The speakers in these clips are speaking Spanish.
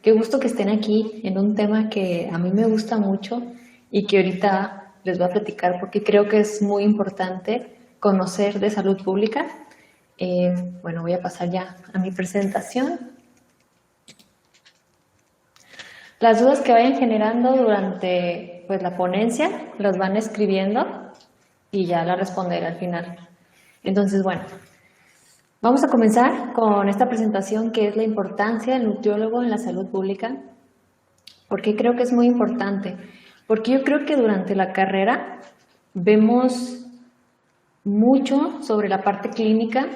Qué gusto que estén aquí en un tema que a mí me gusta mucho y que ahorita les voy a platicar porque creo que es muy importante conocer de salud pública. Bueno, voy a pasar ya a mi presentación. Las dudas que vayan generando durante pues, la ponencia las van escribiendo y ya las responderé al final. Entonces, bueno, vamos a comenzar con esta presentación que es la importancia del nutriólogo en la salud pública. ¿Por qué creo que es muy importante? Porque yo creo que durante la carrera vemos mucho sobre la parte clínica.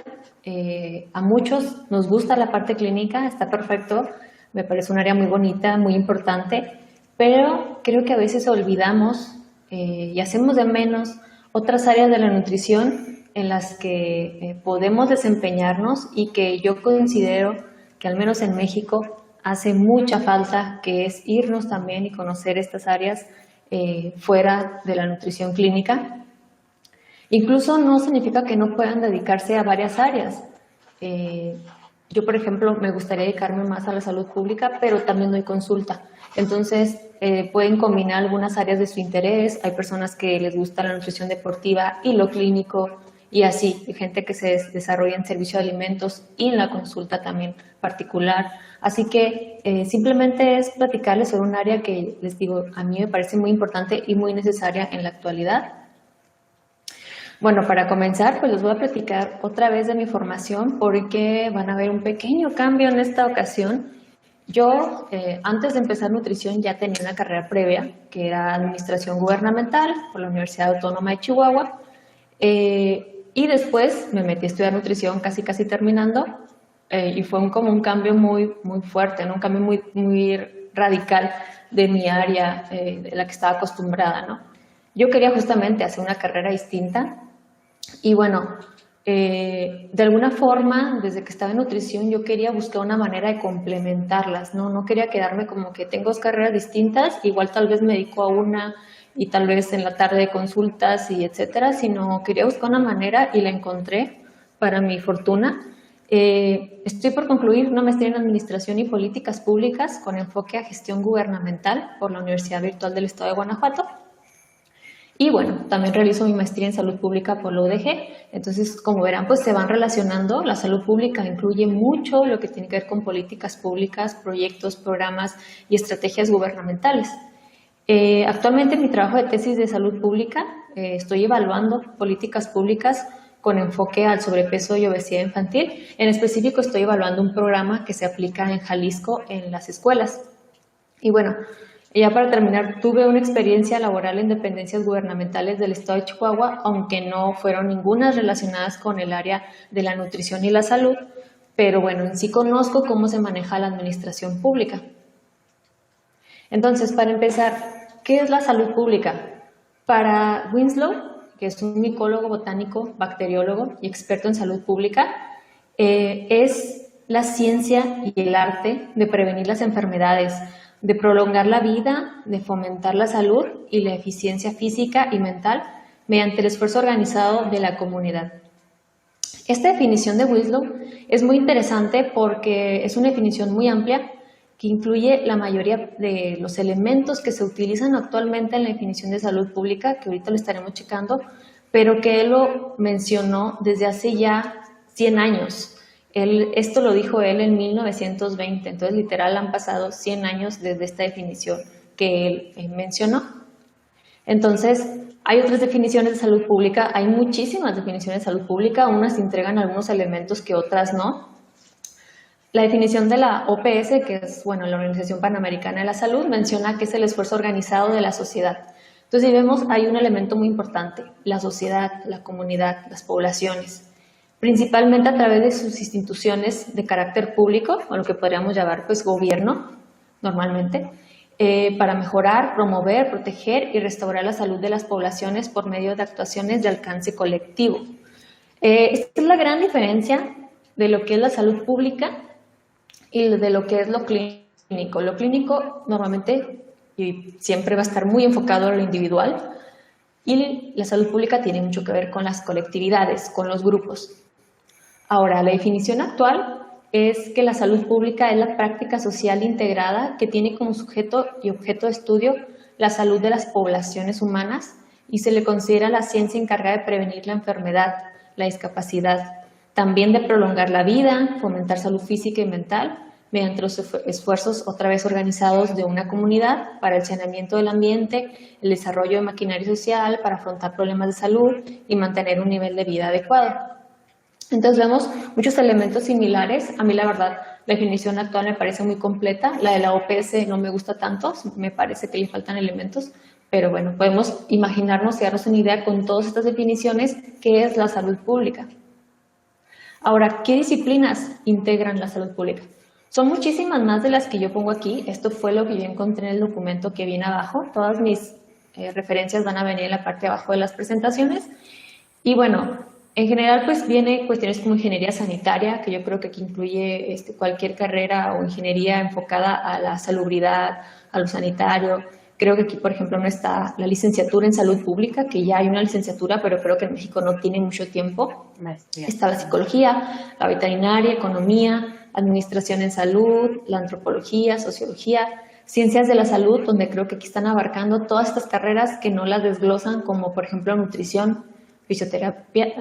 A muchos nos gusta la parte clínica, está perfecto, me parece un área muy bonita, muy importante, pero creo que a veces olvidamos y hacemos de menos otras áreas de la nutrición en las que podemos desempeñarnos y que yo considero que al menos en México hace mucha falta, que es irnos también y conocer estas áreas fuera de la nutrición clínica. Incluso no significa que no puedan dedicarse a varias áreas. Yo, por ejemplo, me gustaría dedicarme más a la salud pública, pero también doy consulta. Entonces, pueden combinar algunas áreas de su interés. Hay personas que les gusta la nutrición deportiva y lo clínico, y así, hay gente que se desarrolla en servicio de alimentos y en la consulta también particular. Así que simplemente es platicarles sobre un área que, les digo, a mí me parece muy importante y muy necesaria en la actualidad. Bueno, para comenzar, pues les voy a platicar otra vez de mi formación porque van a ver un pequeño cambio en esta ocasión. Yo, antes de empezar nutrición, ya tenía una carrera previa, que era Administración Gubernamental por la Universidad Autónoma de Chihuahua. Y después me metí a estudiar nutrición casi terminando y fue como un cambio muy fuerte, ¿no? Un cambio muy radical de mi área, de la que estaba acostumbrada, ¿no? Yo quería justamente hacer una carrera distinta. Y bueno, de alguna forma, desde que estaba en nutrición, yo quería buscar una manera de complementarlas, ¿no? No quería quedarme como que tengo dos carreras distintas, igual tal vez me dedico a una y tal vez en la tarde de consultas y etcétera, sino quería buscar una manera y la encontré para mi fortuna. Estoy por concluir una maestría en Administración y Políticas Públicas con enfoque a Gestión Gubernamental por la Universidad Virtual del Estado de Guanajuato. Y bueno, también realizo mi maestría en salud pública por la UDG. Entonces, como verán, pues se van relacionando. La salud pública incluye mucho lo que tiene que ver con políticas públicas, proyectos, programas y estrategias gubernamentales. Actualmente en mi trabajo de tesis de salud pública estoy evaluando políticas públicas con enfoque al sobrepeso y obesidad infantil. En específico estoy evaluando un programa que se aplica en Jalisco en las escuelas. Y bueno, ya para terminar, tuve una experiencia laboral en dependencias gubernamentales del estado de Chihuahua, aunque no fueron ninguna relacionadas con el área de la nutrición y la salud, pero bueno, en sí conozco cómo se maneja la administración pública. Entonces, para empezar, ¿qué es la salud pública? Para Winslow, que es un micólogo botánico, bacteriólogo y experto en salud pública, es la ciencia y el arte de prevenir las enfermedades, de prolongar la vida, de fomentar la salud y la eficiencia física y mental mediante el esfuerzo organizado de la comunidad. Esta definición de Winslow es muy interesante porque es una definición muy amplia que incluye la mayoría de los elementos que se utilizan actualmente en la definición de salud pública, que ahorita lo estaremos checando, pero que él lo mencionó desde hace ya 100 años. Esto lo dijo él en 1920, entonces literal han pasado 100 años desde esta definición que él mencionó. Entonces, hay otras definiciones de salud pública, hay muchísimas definiciones de salud pública, unas entregan algunos elementos que otras no. La definición de la OPS, que es bueno, la Organización Panamericana de la Salud, menciona que es el esfuerzo organizado de la sociedad. Entonces, si vemos, hay un elemento muy importante, la sociedad, la comunidad, las poblaciones, principalmente a través de sus instituciones de carácter público, o lo que podríamos llamar pues gobierno, normalmente, para mejorar, promover, proteger y restaurar la salud de las poblaciones por medio de actuaciones de alcance colectivo. Esta es la gran diferencia de lo que es la salud pública y de lo que es lo clínico. Lo clínico normalmente y siempre va a estar muy enfocado a lo individual y la salud pública tiene mucho que ver con las colectividades, con los grupos. Ahora, la definición actual es que la salud pública es la práctica social integrada que tiene como sujeto y objeto de estudio la salud de las poblaciones humanas y se le considera la ciencia encargada de prevenir la enfermedad, la discapacidad, también de prolongar la vida, fomentar salud física y mental, mediante los esfuerzos otra vez organizados de una comunidad para el saneamiento del ambiente, el desarrollo de maquinaria social para afrontar problemas de salud y mantener un nivel de vida adecuado. Entonces vemos muchos elementos similares. A mí la verdad la definición actual me parece muy completa, la de la OPS no me gusta tanto, me parece que le faltan elementos, pero bueno, podemos imaginarnos y darnos una idea con todas estas definiciones qué es la salud pública. Ahora, ¿qué disciplinas integran la salud pública? Son muchísimas más de las que yo pongo aquí. Esto fue lo que yo encontré en el documento que viene abajo. Todas mis referencias van a venir en la parte de abajo de las presentaciones. Y bueno, en general pues viene cuestiones como ingeniería sanitaria, que yo creo que aquí incluye cualquier carrera o ingeniería enfocada a la salubridad, a lo sanitario. Creo que aquí, por ejemplo, no está la licenciatura en salud pública, que ya hay una licenciatura, pero creo que en México no tiene mucho tiempo. Maestría. Está la psicología, la veterinaria, economía, administración en salud, la antropología, sociología, ciencias de la salud, donde creo que aquí están abarcando todas estas carreras que no las desglosan, como por ejemplo nutrición, fisioterapia,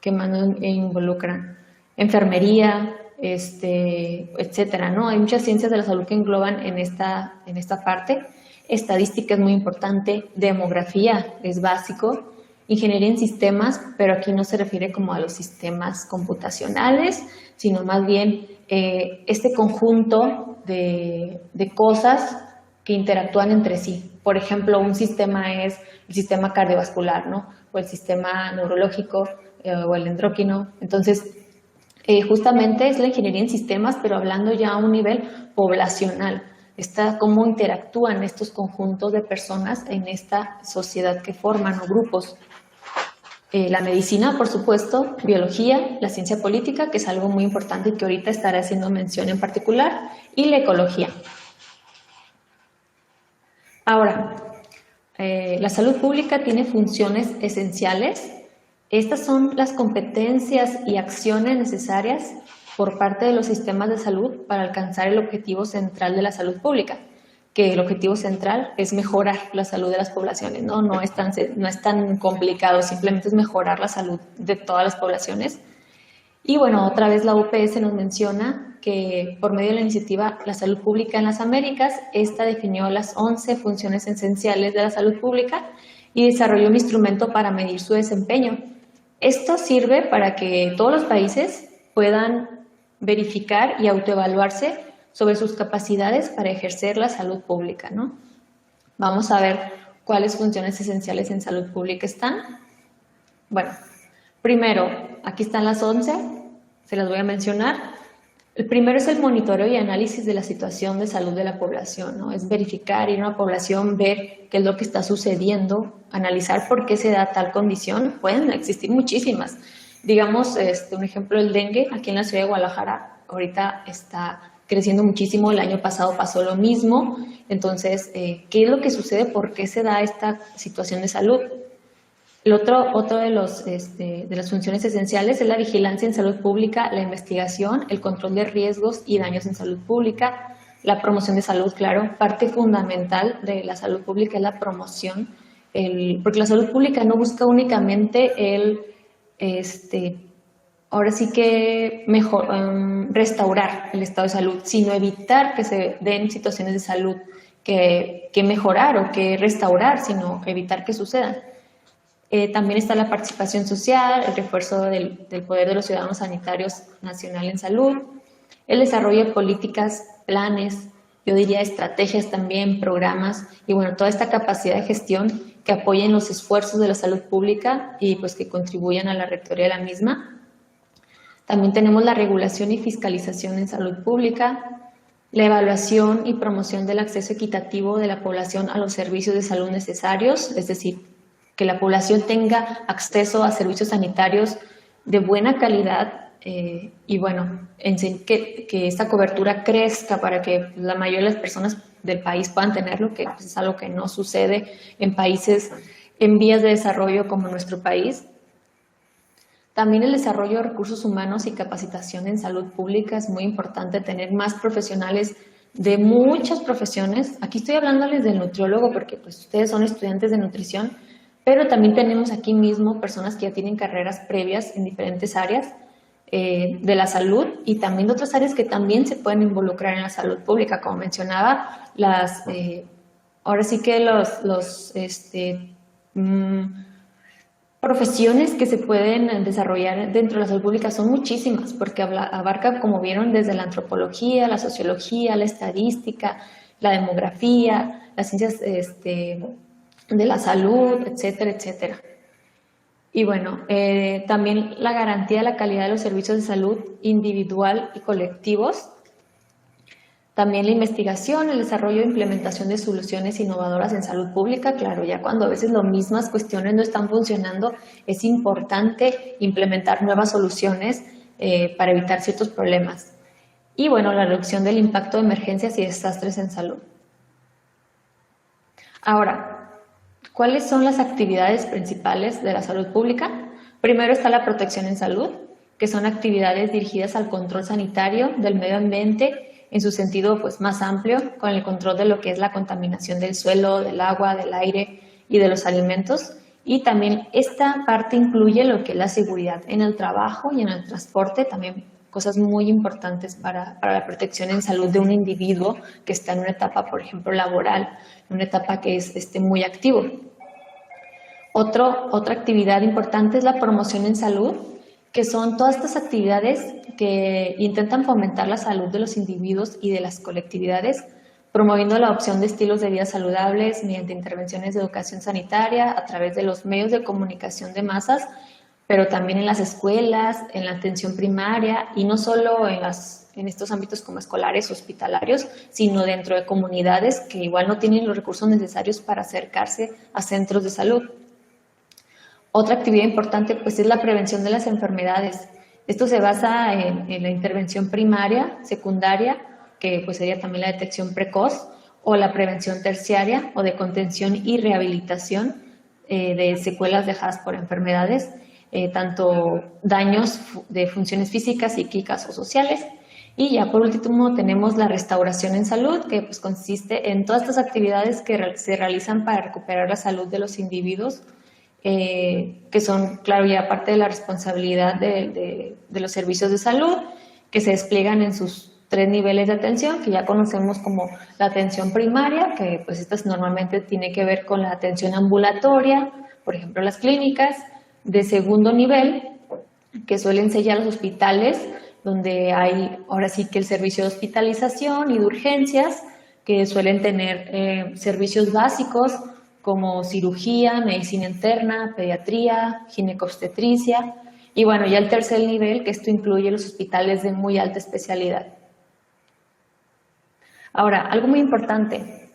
¿qué más involucran? Enfermería, etcétera, ¿no? Hay muchas ciencias de la salud que engloban en esta parte. Estadística es muy importante, demografía es básico, ingeniería en sistemas, pero aquí no se refiere como a los sistemas computacionales, sino más bien este conjunto de cosas que interactúan entre sí. Por ejemplo, un sistema es el sistema cardiovascular, ¿no? O el sistema neurológico o el endocrino. Entonces, justamente es la ingeniería en sistemas, pero hablando ya a un nivel poblacional. Está cómo interactúan estos conjuntos de personas en esta sociedad que forman o grupos. La medicina, por supuesto, biología, la ciencia política, que es algo muy importante y que ahorita estaré haciendo mención en particular, y la ecología. Ahora, la salud pública tiene funciones esenciales. Estas son las competencias y acciones necesarias por parte de los sistemas de salud para alcanzar el objetivo central de la salud pública, que el objetivo central es mejorar la salud de las poblaciones, ¿no? No es tan complicado, simplemente es mejorar la salud de todas las poblaciones. Y bueno, otra vez la UPS nos menciona que por medio de la iniciativa La Salud Pública en las Américas, esta definió las 11 funciones esenciales de la salud pública y desarrolló un instrumento para medir su desempeño. Esto sirve para que todos los países puedan verificar y autoevaluarse sobre sus capacidades para ejercer la salud pública, ¿no? Vamos a ver cuáles funciones esenciales en salud pública están. Bueno, primero, aquí están las 11, se las voy a mencionar. El primero es el monitoreo y análisis de la situación de salud de la población, ¿no? Es verificar, ir a una población, ver qué es lo que está sucediendo, analizar por qué se da tal condición. Pueden existir muchísimas. Digamos, un ejemplo, el dengue, aquí en la ciudad de Guadalajara, ahorita está creciendo muchísimo, el año pasado pasó lo mismo. Entonces, ¿qué es lo que sucede? ¿Por qué se da esta situación de salud? El otro de las funciones esenciales es la vigilancia en salud pública, la investigación, el control de riesgos y daños en salud pública, la promoción de salud, claro, parte fundamental de la salud pública es la promoción, porque la salud pública no busca únicamente ahora sí que restaurar el estado de salud, sino evitar que se den situaciones de salud que mejorar o que restaurar, sino evitar que sucedan. También está la participación social, el refuerzo del poder de los ciudadanos sanitarios nacional en salud, el desarrollo de políticas, planes, yo diría estrategias también, programas, y bueno, toda esta capacidad de gestión que apoyen los esfuerzos de la salud pública y pues que contribuyan a la rectoría de la misma. También tenemos la regulación y fiscalización en salud pública, la evaluación y promoción del acceso equitativo de la población a los servicios de salud necesarios, es decir, que la población tenga acceso a servicios sanitarios de buena calidad y bueno, que esta cobertura crezca para que la mayoría de las personas del país puedan tenerlo, que pues, es algo que no sucede en países en vías de desarrollo como nuestro país. También el desarrollo de recursos humanos y capacitación en salud pública es muy importante, tener más profesionales de muchas profesiones. Aquí estoy hablándoles del nutriólogo porque pues ustedes son estudiantes de nutrición, pero también tenemos aquí mismo personas que ya tienen carreras previas en diferentes áreas de la salud y también de otras áreas que también se pueden involucrar en la salud pública. Como mencionaba, ahora sí que profesiones que se pueden desarrollar dentro de la salud pública son muchísimas, porque abarca, como vieron, desde la antropología, la sociología, la estadística, la demografía, las ciencias de la salud, etcétera, etcétera. Y bueno, también la garantía de la calidad de los servicios de salud individual y colectivos. También la investigación, el desarrollo e implementación de soluciones innovadoras en salud pública. Claro, ya cuando a veces las mismas cuestiones no están funcionando, es importante implementar nuevas soluciones para evitar ciertos problemas. Y bueno, la reducción del impacto de emergencias y desastres en salud. Ahora, ¿cuáles son las actividades principales de la salud pública? Primero está la protección en salud, que son actividades dirigidas al control sanitario del medio ambiente en su sentido pues, más amplio, con el control de lo que es la contaminación del suelo, del agua, del aire y de los alimentos. Y también esta parte incluye lo que es la seguridad en el trabajo y en el transporte, también cosas muy importantes para la protección en salud de un individuo que está en una etapa, por ejemplo, laboral, en una etapa que es muy activo. Otra actividad importante es la promoción en salud, que son todas estas actividades que intentan fomentar la salud de los individuos y de las colectividades, promoviendo la adopción de estilos de vida saludables mediante intervenciones de educación sanitaria a través de los medios de comunicación de masas, pero también en las escuelas, en la atención primaria y no solo en estos ámbitos como escolares, hospitalarios, sino dentro de comunidades que igual no tienen los recursos necesarios para acercarse a centros de salud. Otra actividad importante pues, es la prevención de las enfermedades. Esto se basa en la intervención primaria, secundaria, que pues, sería también la detección precoz, o la prevención terciaria o de contención y rehabilitación de secuelas dejadas por enfermedades, tanto daños de funciones físicas, psíquicas o sociales. Y ya por último tenemos la restauración en salud, que pues, consiste en todas estas actividades que se realizan para recuperar la salud de los individuos, que son, claro, ya parte de la responsabilidad de los servicios de salud, que se despliegan en sus 3 niveles de atención, que ya conocemos como la atención primaria, que pues esta normalmente tiene que ver con la atención ambulatoria, por ejemplo las clínicas, de segundo nivel, que suelen ser ya los hospitales, donde hay ahora sí que el servicio de hospitalización y de urgencias, que suelen tener servicios básicos, como cirugía, medicina interna, pediatría, ginecobstetricia y bueno, ya el tercer nivel, que esto incluye los hospitales de muy alta especialidad. Ahora, algo muy importante,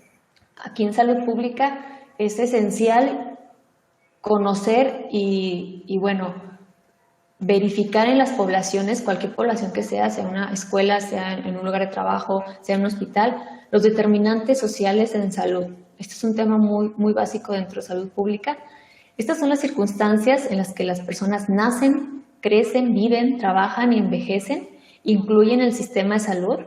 aquí en salud pública es esencial conocer y bueno, verificar en las poblaciones, cualquier población que sea una escuela, sea en un lugar de trabajo, sea en un hospital, los determinantes sociales en salud. Este es un tema muy básico dentro de salud pública. Estas son las circunstancias en las que las personas nacen, crecen, viven, trabajan y envejecen, incluyen el sistema de salud.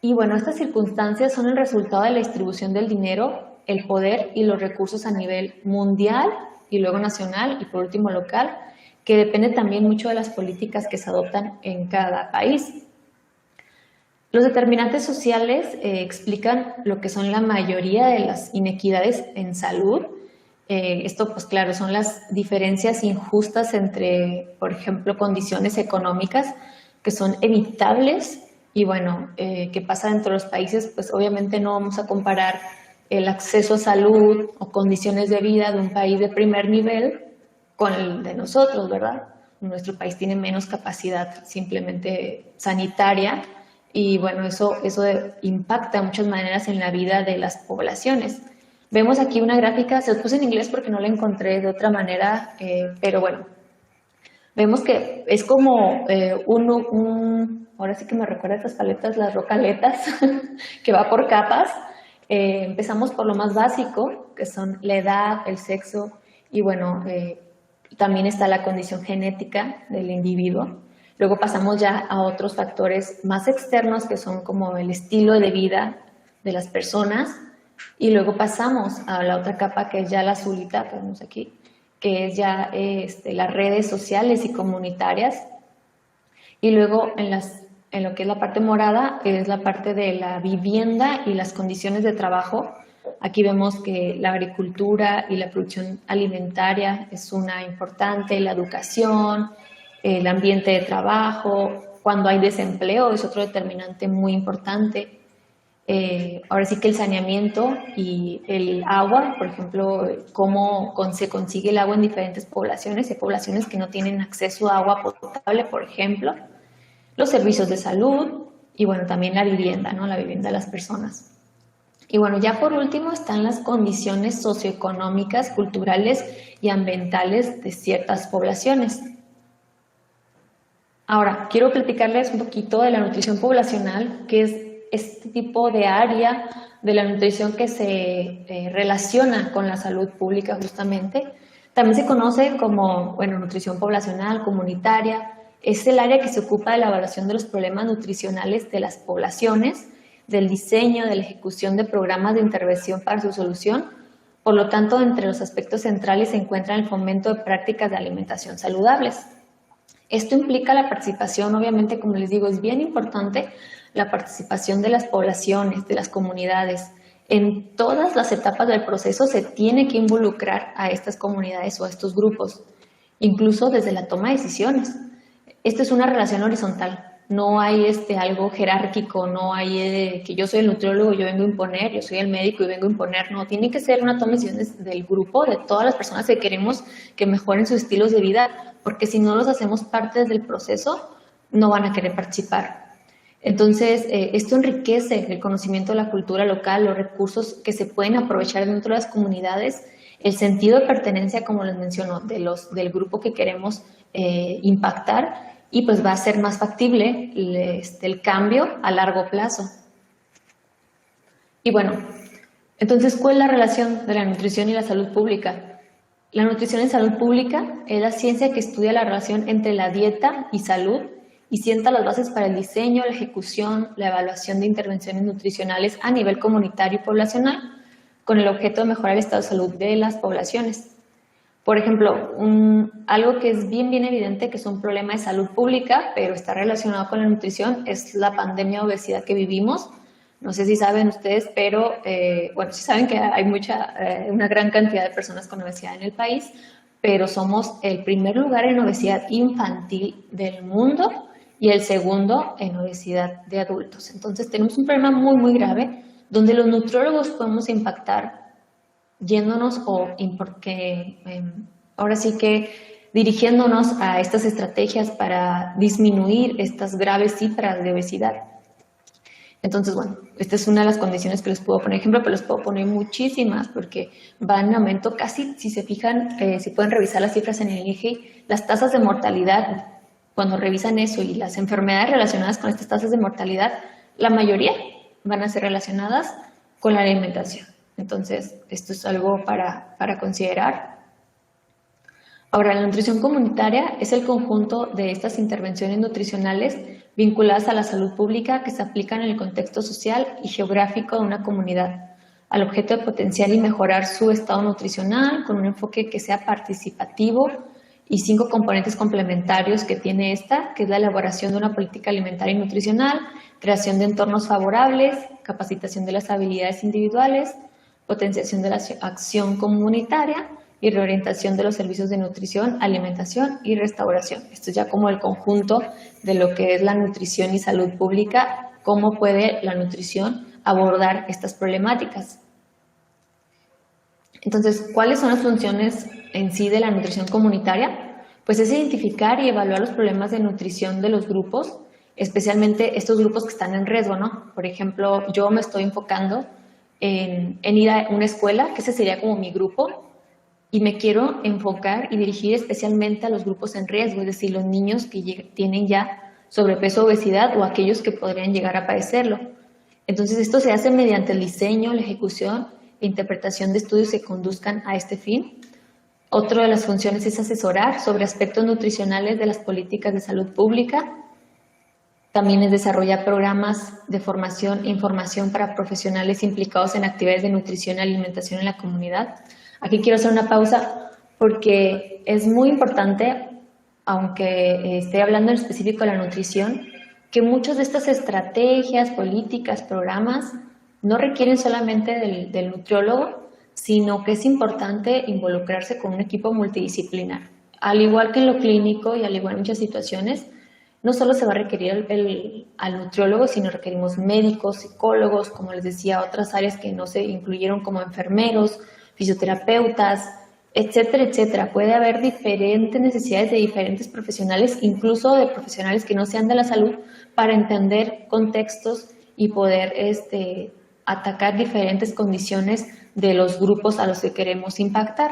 Y bueno, estas circunstancias son el resultado de la distribución del dinero, el poder y los recursos a nivel mundial y luego nacional y por último local, que depende también mucho de las políticas que se adoptan en cada país. Los determinantes sociales explican lo que son la mayoría de las inequidades en salud. Esto, pues claro, son las diferencias injustas entre, por ejemplo, condiciones económicas que son evitables y bueno, que pasa dentro de los países, pues obviamente no vamos a comparar el acceso a salud o condiciones de vida de un país de primer nivel con el de nosotros, ¿verdad? Nuestro país tiene menos capacidad simplemente sanitaria y bueno, eso impacta de muchas maneras en la vida de las poblaciones. Vemos aquí una gráfica, se los puse en inglés porque no la encontré de otra manera, pero bueno, vemos que es como ahora sí que me recuerda a estas paletas, las rocaletas, que va por capas. Empezamos por lo más básico, que son la edad, el sexo y bueno, también está la condición genética del individuo. Luego pasamos ya a otros factores más externos que son como el estilo de vida de las personas, y luego pasamos a la otra capa que es ya la azulita, que vemos aquí, que es ya las redes sociales y comunitarias, y luego en lo que es la parte morada es la parte de la vivienda y las condiciones de trabajo. Aquí vemos que la agricultura y la producción alimentaria es una importante, la educación, el ambiente de trabajo, cuando hay desempleo es otro determinante muy importante. Ahora sí que el saneamiento y el agua, por ejemplo, cómo se consigue el agua en diferentes poblaciones. Hay poblaciones que no tienen acceso a agua potable, por ejemplo. Los servicios de salud y bueno, también la vivienda, ¿no? La vivienda de las personas. Y bueno, ya por último están las condiciones socioeconómicas, culturales y ambientales de ciertas poblaciones. Ahora, quiero platicarles un poquito de la nutrición poblacional, que es este tipo de área de la nutrición que se relaciona con la salud pública justamente. También se conoce como, bueno, nutrición poblacional, comunitaria. Es el área que se ocupa de la evaluación de los problemas nutricionales de las poblaciones, del diseño, de la ejecución de programas de intervención para su solución. Por lo tanto, entre los aspectos centrales se encuentra el fomento de prácticas de alimentación saludables. Esto implica la participación, obviamente, como les digo, es bien importante la participación de las poblaciones, de las comunidades. En todas las etapas del proceso se tiene que involucrar a estas comunidades o a estos grupos, incluso desde la toma de decisiones. Esto es una relación horizontal, no hay algo jerárquico, no hay que yo soy el nutriólogo, yo vengo a imponer, yo soy el médico y vengo a imponer, no, tiene que ser una toma de decisiones del grupo, de todas las personas que queremos que mejoren sus estilos de vida, porque si no los hacemos parte del proceso, no van a querer participar. Entonces, esto enriquece el conocimiento de la cultura local, los recursos que se pueden aprovechar dentro de las comunidades, el sentido de pertenencia, como les menciono, del grupo que queremos impactar, y pues va a ser más factible el cambio a largo plazo. Y bueno, entonces, ¿cuál es la relación de la nutrición y la salud pública? La nutrición en salud pública es la ciencia que estudia la relación entre la dieta y salud y sienta las bases para el diseño, la ejecución, la evaluación de intervenciones nutricionales a nivel comunitario y poblacional, con el objeto de mejorar el estado de salud de las poblaciones. Por ejemplo, algo que es bien evidente que es un problema de salud pública, pero está relacionado con la nutrición, es la pandemia de obesidad que vivimos. No sé si saben ustedes, pero bueno, sí saben que hay una gran cantidad de personas con obesidad en el país, pero somos el primer lugar en obesidad infantil del mundo y el segundo en obesidad de adultos. Entonces tenemos un problema muy grave donde los nutriólogos podemos impactar yéndonos ahora sí que dirigiéndonos a estas estrategias para disminuir estas graves cifras de obesidad. Entonces, bueno, esta es una de las condiciones que les puedo poner ejemplo, pero les puedo poner muchísimas porque van en aumento casi, si se fijan, si pueden revisar las cifras en el INEGI, las tasas de mortalidad, cuando revisan eso y las enfermedades relacionadas con estas tasas de mortalidad, la mayoría van a ser relacionadas con la alimentación. Entonces, esto es algo para considerar. Ahora, la nutrición comunitaria es el conjunto de estas intervenciones nutricionales vinculadas a la salud pública que se aplican en el contexto social y geográfico de una comunidad, al objeto de potenciar y mejorar su estado nutricional con un enfoque que sea participativo y 5 componentes complementarios que tiene esta, que es la elaboración de una política alimentaria y nutricional, creación de entornos favorables, capacitación de las habilidades individuales, potenciación de la acción comunitaria y reorientación de los servicios de nutrición, alimentación y restauración. Esto es ya como el conjunto de lo que es la nutrición y salud pública, cómo puede la nutrición abordar estas problemáticas. Entonces, ¿cuáles son las funciones en sí de la nutrición comunitaria? Pues es identificar y evaluar los problemas de nutrición de los grupos, especialmente estos grupos que están en riesgo, ¿no? Por ejemplo, yo me estoy enfocando en ir a una escuela, que ese sería como mi grupo, y me quiero enfocar y dirigir especialmente a los grupos en riesgo, es decir, los niños que tienen ya sobrepeso o obesidad o aquellos que podrían llegar a padecerlo. Entonces, esto se hace mediante el diseño, la ejecución e interpretación de estudios que conduzcan a este fin. Otra de las funciones es asesorar sobre aspectos nutricionales de las políticas de salud pública. También es desarrollar programas de formación e información para profesionales implicados en actividades de nutrición y alimentación en la comunidad. Aquí quiero hacer una pausa porque es muy importante, aunque esté hablando en específico de la nutrición, que muchas de estas estrategias, políticas, programas no requieren solamente del nutriólogo, sino que es importante involucrarse con un equipo multidisciplinar. Al igual que en lo clínico y al igual en muchas situaciones, no solo se va a requerir al nutriólogo, sino requerimos médicos, psicólogos, como les decía, otras áreas que no se incluyeron como enfermeros, fisioterapeutas, etcétera, etcétera. Puede haber diferentes necesidades de diferentes profesionales, incluso de profesionales que no sean de la salud, para entender contextos y poder atacar diferentes condiciones de los grupos a los que queremos impactar.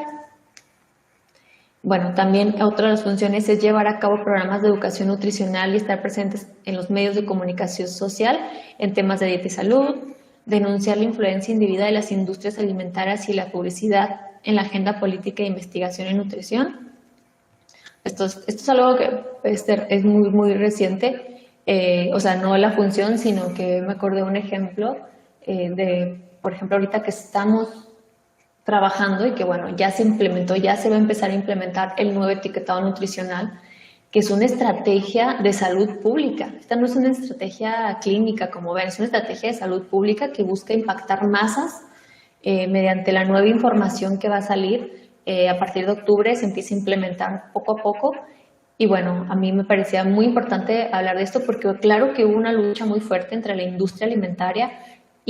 Bueno, también otra de las funciones es llevar a cabo programas de educación nutricional y estar presentes en los medios de comunicación social en temas de dieta y salud, denunciar la influencia indebida de las industrias alimentarias y la publicidad en la agenda política de investigación en nutrición. Esto es algo que es muy, muy reciente, o sea, no la función, sino que me acordé de un ejemplo por ejemplo, ahorita que estamos trabajando y que bueno, ya se implementó, ya se va a empezar a implementar el nuevo etiquetado nutricional, que es una estrategia de salud pública. Esta no es una estrategia clínica, como ven, es una estrategia de salud pública que busca impactar masas mediante la nueva información que va a salir. A partir de octubre se empieza a implementar poco a poco. Y bueno, a mí me parecía muy importante hablar de esto porque claro que hubo una lucha muy fuerte entre la industria alimentaria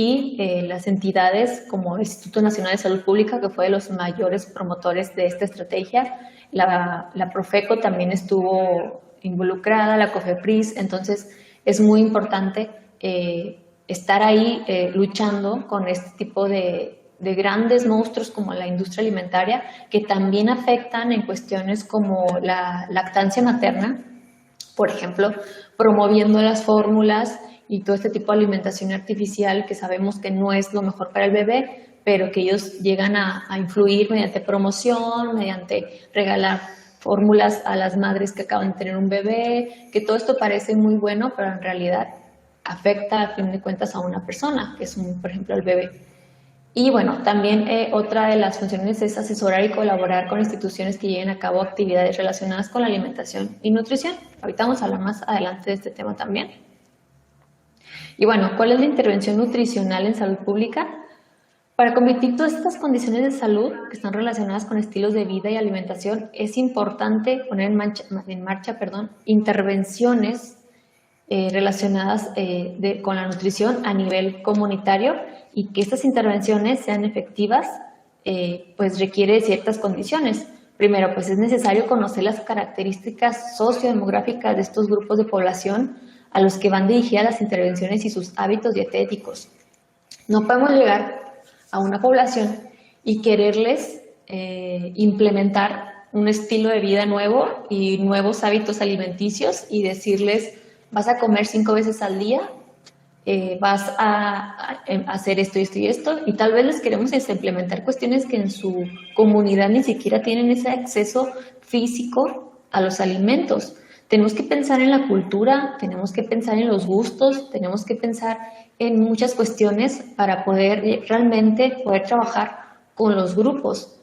y las entidades como el Instituto Nacional de Salud Pública, que fue de los mayores promotores de esta estrategia. La Profeco también estuvo involucrada, la COFEPRIS, entonces es muy importante estar ahí luchando con este tipo de grandes monstruos como la industria alimentaria, que también afectan en cuestiones como la lactancia materna, por ejemplo, promoviendo las fórmulas y todo este tipo de alimentación artificial que sabemos que no es lo mejor para el bebé, pero que ellos llegan a influir mediante promoción, mediante regalar fórmulas a las madres que acaban de tener un bebé, que todo esto parece muy bueno, pero en realidad afecta a fin de cuentas a una persona, que es por ejemplo el bebé. Y bueno, también otra de las funciones es asesorar y colaborar con instituciones que lleven a cabo actividades relacionadas con la alimentación y nutrición. Ahorita vamos a hablar más adelante de este tema también. Y bueno, ¿cuál es la intervención nutricional en salud pública? Para combatir todas estas condiciones de salud que están relacionadas con estilos de vida y alimentación, es importante poner en marcha intervenciones relacionadas con la nutrición a nivel comunitario, y que estas intervenciones sean efectivas, pues requiere ciertas condiciones. Primero, pues es necesario conocer las características sociodemográficas de estos grupos de población a los que van dirigidas las intervenciones y sus hábitos dietéticos. No podemos llegar a una población y quererles implementar un estilo de vida nuevo y nuevos hábitos alimenticios y decirles: vas a comer 5 veces al día, vas a hacer esto y esto y esto, y tal vez les queremos implementar cuestiones que en su comunidad ni siquiera tienen ese acceso físico a los alimentos. Tenemos que pensar en la cultura, tenemos que pensar en los gustos, tenemos que pensar en muchas cuestiones para poder realmente trabajar con los grupos.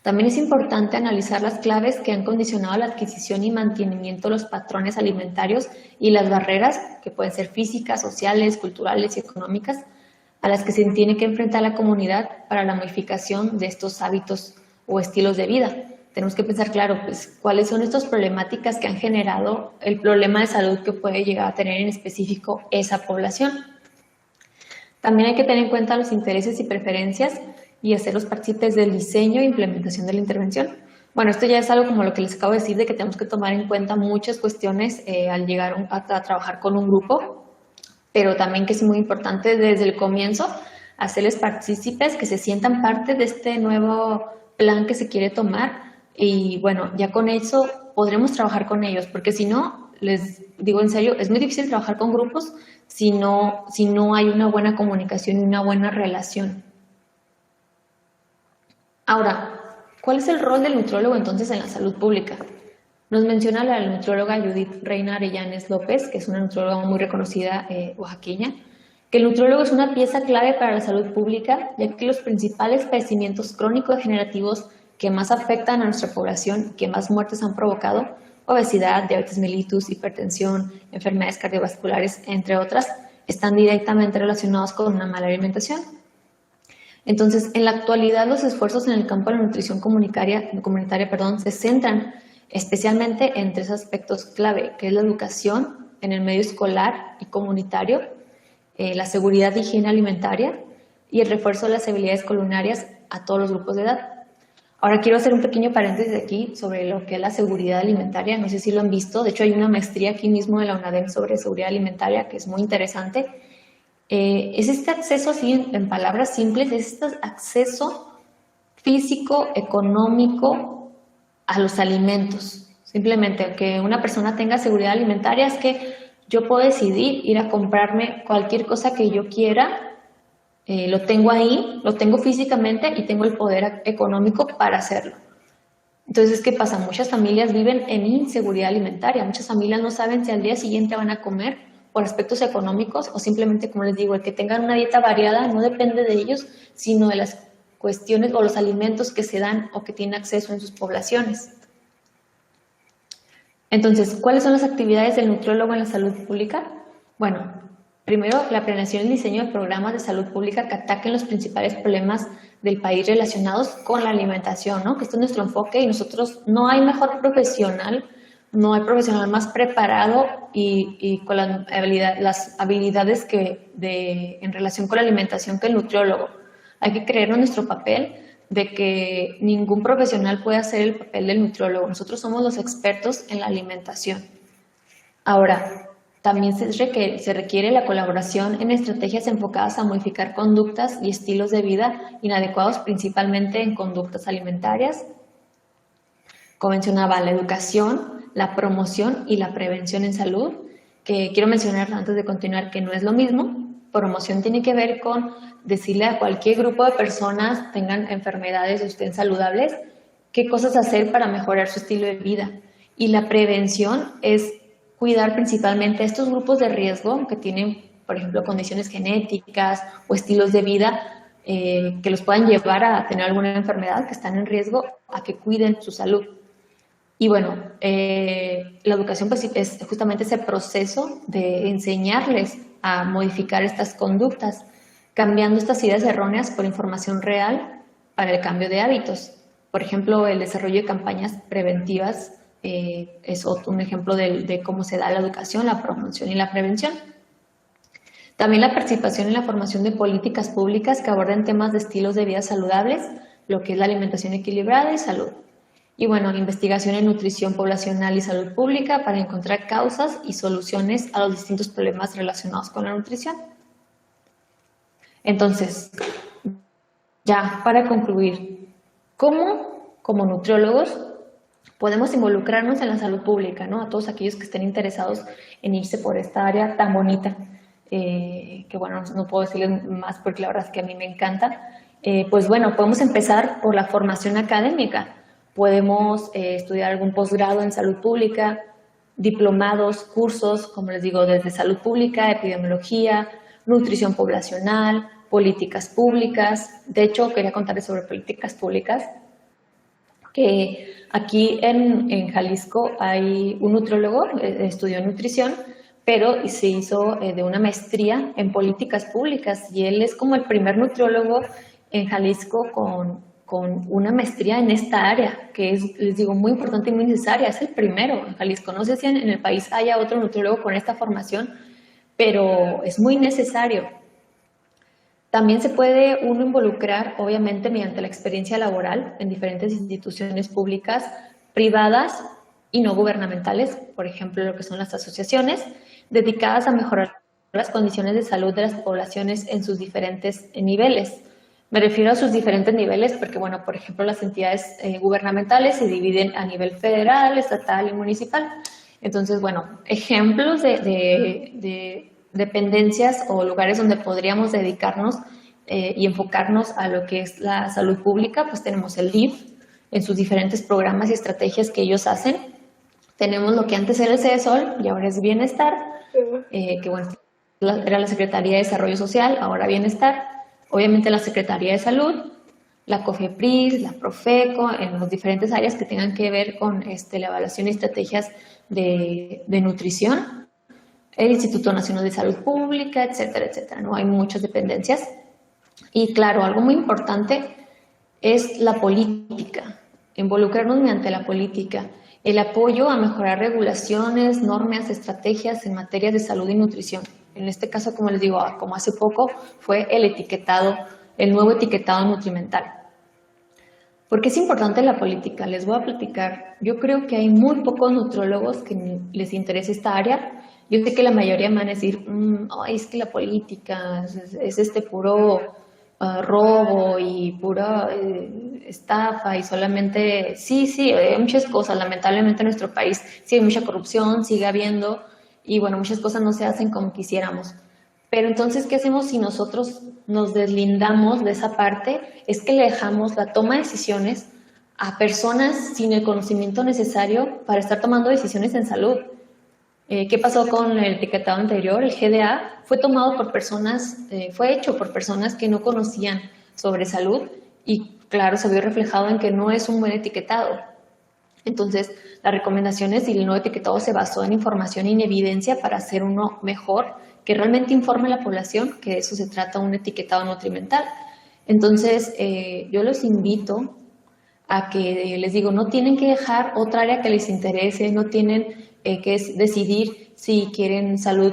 También es importante analizar las claves que han condicionado la adquisición y mantenimiento de los patrones alimentarios y las barreras que pueden ser físicas, sociales, culturales y económicas a las que se tiene que enfrentar la comunidad para la modificación de estos hábitos o estilos de vida. Tenemos que pensar, claro, pues cuáles son estas problemáticas que han generado el problema de salud que puede llegar a tener en específico esa población. También hay que tener en cuenta los intereses y preferencias y hacerlos partícipes del diseño e implementación de la intervención. Bueno, esto ya es algo como lo que les acabo de decir, de que tenemos que tomar en cuenta muchas cuestiones al llegar a trabajar con un grupo, pero también que es muy importante desde el comienzo hacerles partícipes, que se sientan parte de este nuevo plan que se quiere tomar, y bueno, ya con eso podremos trabajar con ellos, porque si no, les digo en serio, es muy difícil trabajar con grupos si no hay una buena comunicación y una buena relación. Ahora, ¿Cuál es el rol del nutriólogo entonces en la salud pública? Nos menciona la nutrióloga Judith Reina Arellanes López, que es una nutrióloga muy reconocida oaxaqueña, que el nutriólogo es una pieza clave para la salud pública, ya que los principales padecimientos crónico-degenerativos que más afectan a nuestra población y que más muertes han provocado, obesidad, diabetes mellitus, hipertensión, enfermedades cardiovasculares, entre otras, están directamente relacionados con una mala alimentación. Entonces, en la actualidad, los esfuerzos en el campo de la nutrición comunitaria se centran especialmente en tres aspectos clave, que es la educación en el medio escolar y comunitario, la seguridad e higiene alimentaria y el refuerzo de las habilidades culinarias a todos los grupos de edad. Ahora quiero hacer un pequeño paréntesis aquí sobre lo que es la seguridad alimentaria. No sé si lo han visto. De hecho, hay una maestría aquí mismo de la UNADEM sobre seguridad alimentaria que es muy interesante. Es este acceso, así en palabras simples, es este acceso físico, económico a los alimentos. Simplemente que una persona tenga seguridad alimentaria es que yo puedo decidir ir a comprarme cualquier cosa que yo quiera, lo tengo ahí, lo tengo físicamente y tengo el poder económico para hacerlo. Entonces, ¿qué pasa? Muchas familias viven en inseguridad alimentaria, muchas familias no saben si al día siguiente van a comer por aspectos económicos o simplemente, como les digo, el que tengan una dieta variada no depende de ellos, sino de las cuestiones o los alimentos que se dan o que tienen acceso en sus poblaciones. Entonces, ¿cuáles son las actividades del nutriólogo en la salud pública? Bueno, primero, la planeación y el diseño de programas de salud pública que ataquen los principales problemas del país relacionados con la alimentación, ¿no? Que este es nuestro enfoque y nosotros no hay mejor profesional, no hay profesional más preparado y con las habilidades en relación con la alimentación que el nutriólogo. Hay que creer en nuestro papel de que ningún profesional puede hacer el papel del nutriólogo. Nosotros somos los expertos en la alimentación. Ahora, también se requiere la colaboración en estrategias enfocadas a modificar conductas y estilos de vida inadecuados, principalmente en conductas alimentarias. Como mencionaba, la educación, la promoción y la prevención en salud, que quiero mencionar antes de continuar que no es lo mismo. Promoción tiene que ver con decirle a cualquier grupo de personas, tengan enfermedades o estén saludables, qué cosas hacer para mejorar su estilo de vida. Y la prevención es cuidar principalmente a estos grupos de riesgo que tienen, por ejemplo, condiciones genéticas o estilos de vida que los puedan llevar a tener alguna enfermedad, que están en riesgo, a que cuiden su salud. Y bueno, la educación pues, es justamente ese proceso de enseñarles a modificar estas conductas, cambiando estas ideas erróneas por información real para el cambio de hábitos. Por ejemplo, el desarrollo de campañas preventivas es un ejemplo de cómo se da la educación, la promoción y la prevención. También la participación en la formación de políticas públicas que aborden temas de estilos de vida saludables, lo que es la alimentación equilibrada y salud. Y bueno, investigación en nutrición poblacional y salud pública para encontrar causas y soluciones a los distintos problemas relacionados con la nutrición. Entonces, ya para concluir, ¿cómo como nutriólogos podemos involucrarnos en la salud pública, ¿no? A todos aquellos que estén interesados en irse por esta área tan bonita, que bueno, no puedo decirles más porque la verdad es que a mí me encanta. Pues bueno, podemos empezar por la formación académica. Podemos estudiar algún posgrado en salud pública, diplomados, cursos, como les digo, desde salud pública, epidemiología, nutrición poblacional, políticas públicas. De hecho, quería contarles sobre políticas públicas, que aquí en Jalisco hay un nutriólogo, estudió nutrición, pero se hizo de una maestría en políticas públicas y él es como el primer nutriólogo en Jalisco con una maestría en esta área, que es, les digo, muy importante y muy necesaria. Es el primero en Jalisco. No sé si en el país haya otro nutriólogo con esta formación, pero es muy necesario. También se puede uno involucrar, obviamente, mediante la experiencia laboral en diferentes instituciones públicas, privadas y no gubernamentales, por ejemplo, lo que son las asociaciones, dedicadas a mejorar las condiciones de salud de las poblaciones en sus diferentes niveles. Me refiero a sus diferentes niveles porque, bueno, por ejemplo, las entidades gubernamentales se dividen a nivel federal, estatal y municipal. Entonces, bueno, ejemplos de dependencias o lugares donde podríamos dedicarnos y enfocarnos a lo que es la salud pública, pues tenemos el DIF, en sus diferentes programas y estrategias que ellos hacen. Tenemos lo que antes era el CESOL y ahora es Bienestar, que bueno, era la Secretaría de Desarrollo Social, ahora Bienestar. Obviamente la Secretaría de Salud, la COFEPRIS, la Profeco, en las diferentes áreas que tengan que ver con la evaluación y estrategias de nutrición, el Instituto Nacional de Salud Pública, etcétera, etcétera, ¿no? Hay muchas dependencias. Y claro, algo muy importante es la política, involucrarnos mediante la política, el apoyo a mejorar regulaciones, normas, estrategias en materia de salud y nutrición. En este caso, como les digo, como hace poco fue el nuevo etiquetado nutrimental. ¿Por qué es importante la política? Les voy a platicar. Yo creo que hay muy pocos nutriólogos que les interese esta área. Yo sé que la mayoría van a decir, es que la política es puro robo y pura estafa y solamente, sí, hay muchas cosas. Lamentablemente en nuestro país sí hay mucha corrupción, sigue habiendo, y bueno, muchas cosas no se hacen como quisiéramos. Pero entonces, ¿qué hacemos si nosotros nos deslindamos de esa parte? Es que le dejamos la toma de decisiones a personas sin el conocimiento necesario para estar tomando decisiones en salud. ¿Qué pasó con el etiquetado anterior? El GDA fue tomado por personas, fue hecho por personas que no conocían sobre salud y claro, se vio reflejado en que no es un buen etiquetado. Entonces, las recomendaciones y el nuevo etiquetado se basó en información y en evidencia para hacer uno mejor, que realmente informe a la población, que de eso se trata un etiquetado nutrimental. Entonces, yo los invito a que, les digo, no tienen que dejar otra área que les interese, no tienen que decidir si quieren salud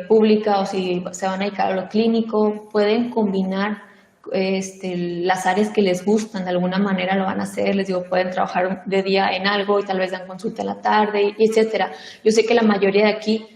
pública o si se van a dedicar a lo clínico, pueden combinar las áreas que les gustan, de alguna manera lo van a hacer, les digo, pueden trabajar de día en algo y tal vez dan consulta en la tarde, y etcétera. Yo sé que la mayoría de aquí,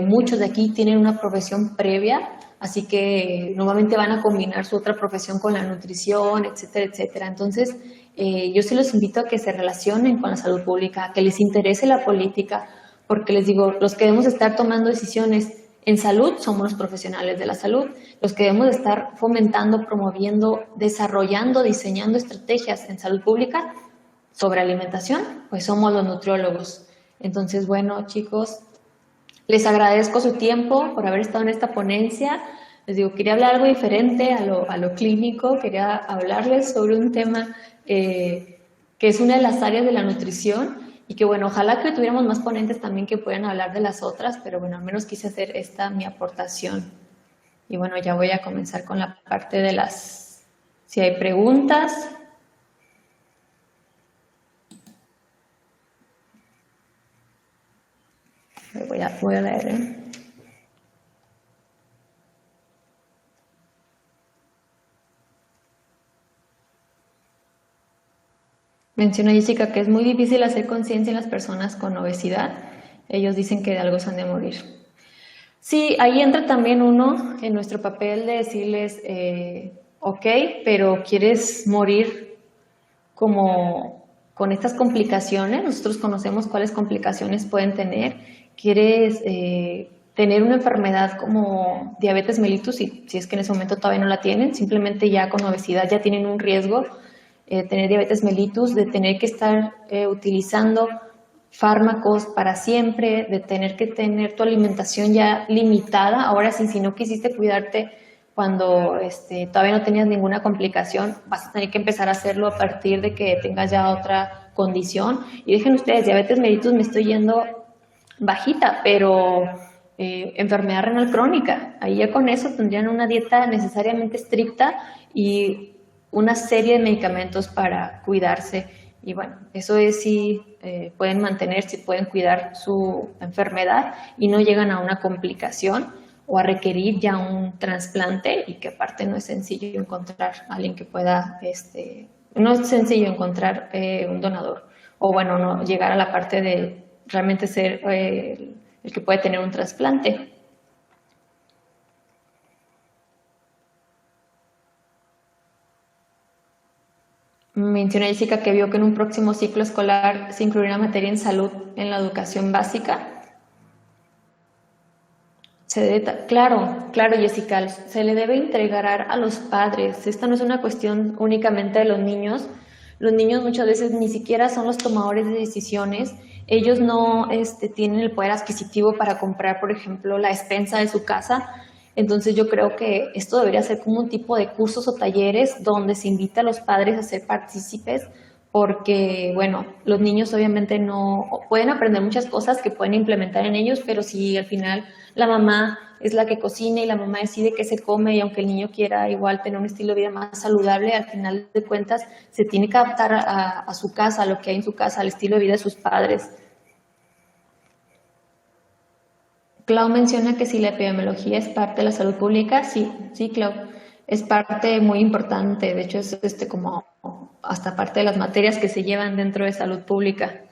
muchos de aquí tienen una profesión previa, así que normalmente van a combinar su otra profesión con la nutrición, etcétera, etcétera. Entonces, yo sí los invito a que se relacionen con la salud pública, a que les interese la política, porque les digo, los que debemos estar tomando decisiones en salud somos los profesionales de la salud, los que debemos estar fomentando, promoviendo, desarrollando, diseñando estrategias en salud pública sobre alimentación, pues somos los nutriólogos. Entonces, bueno, chicos, les agradezco su tiempo por haber estado en esta ponencia. Les digo, quería hablar algo diferente a lo clínico, quería hablarles sobre un tema que es una de las áreas de la nutrición y que bueno, ojalá que tuviéramos más ponentes también que puedan hablar de las otras, pero bueno, al menos quise hacer mi aportación. Y bueno, ya voy a comenzar con la parte de si hay preguntas. Voy a leer. Menciona Jessica que es muy difícil hacer conciencia en las personas con obesidad. Ellos dicen que de algo se han de morir. Sí, ahí entra también uno en nuestro papel de decirles, ok, pero ¿quieres morir como con estas complicaciones? Nosotros conocemos cuáles complicaciones pueden tener. ¿Quieres tener una enfermedad como diabetes mellitus? Si es que en ese momento todavía no la tienen, simplemente ya con obesidad ya tienen un riesgo. Tener diabetes mellitus, de tener que estar utilizando fármacos para siempre, de tener que tener tu alimentación ya limitada. Ahora sí, si no quisiste cuidarte cuando todavía no tenías ninguna complicación, vas a tener que empezar a hacerlo a partir de que tengas ya otra condición. Y dejen ustedes, diabetes mellitus me estoy yendo bajita, pero enfermedad renal crónica, ahí ya con eso tendrían una dieta necesariamente estricta y una serie de medicamentos para cuidarse. Y bueno, eso es si pueden mantenerse, pueden cuidar su enfermedad y no llegan a una complicación o a requerir ya un trasplante, y que aparte no es sencillo encontrar a alguien que pueda, no es sencillo encontrar un donador, o bueno, no llegar a la parte de realmente ser el que puede tener un trasplante. Menciona Jessica que vio que en un próximo ciclo escolar se incluirá materia en salud en la educación básica. Claro, Jessica, se le debe integrar a los padres. Esta no es una cuestión únicamente de los niños. Los niños muchas veces ni siquiera son los tomadores de decisiones. Ellos no tienen el poder adquisitivo para comprar, por ejemplo, la despensa de su casa. Entonces yo creo que esto debería ser como un tipo de cursos o talleres donde se invita a los padres a ser partícipes, porque, bueno, los niños obviamente no pueden aprender muchas cosas que pueden implementar en ellos, pero si al final la mamá es la que cocina y la mamá decide qué se come, y aunque el niño quiera igual tener un estilo de vida más saludable, al final de cuentas se tiene que adaptar a su casa, a lo que hay en su casa, al estilo de vida de sus padres. Clau menciona que si la epidemiología es parte de la salud pública, sí, sí, Clau, es parte muy importante, de hecho es como hasta parte de las materias que se llevan dentro de salud pública.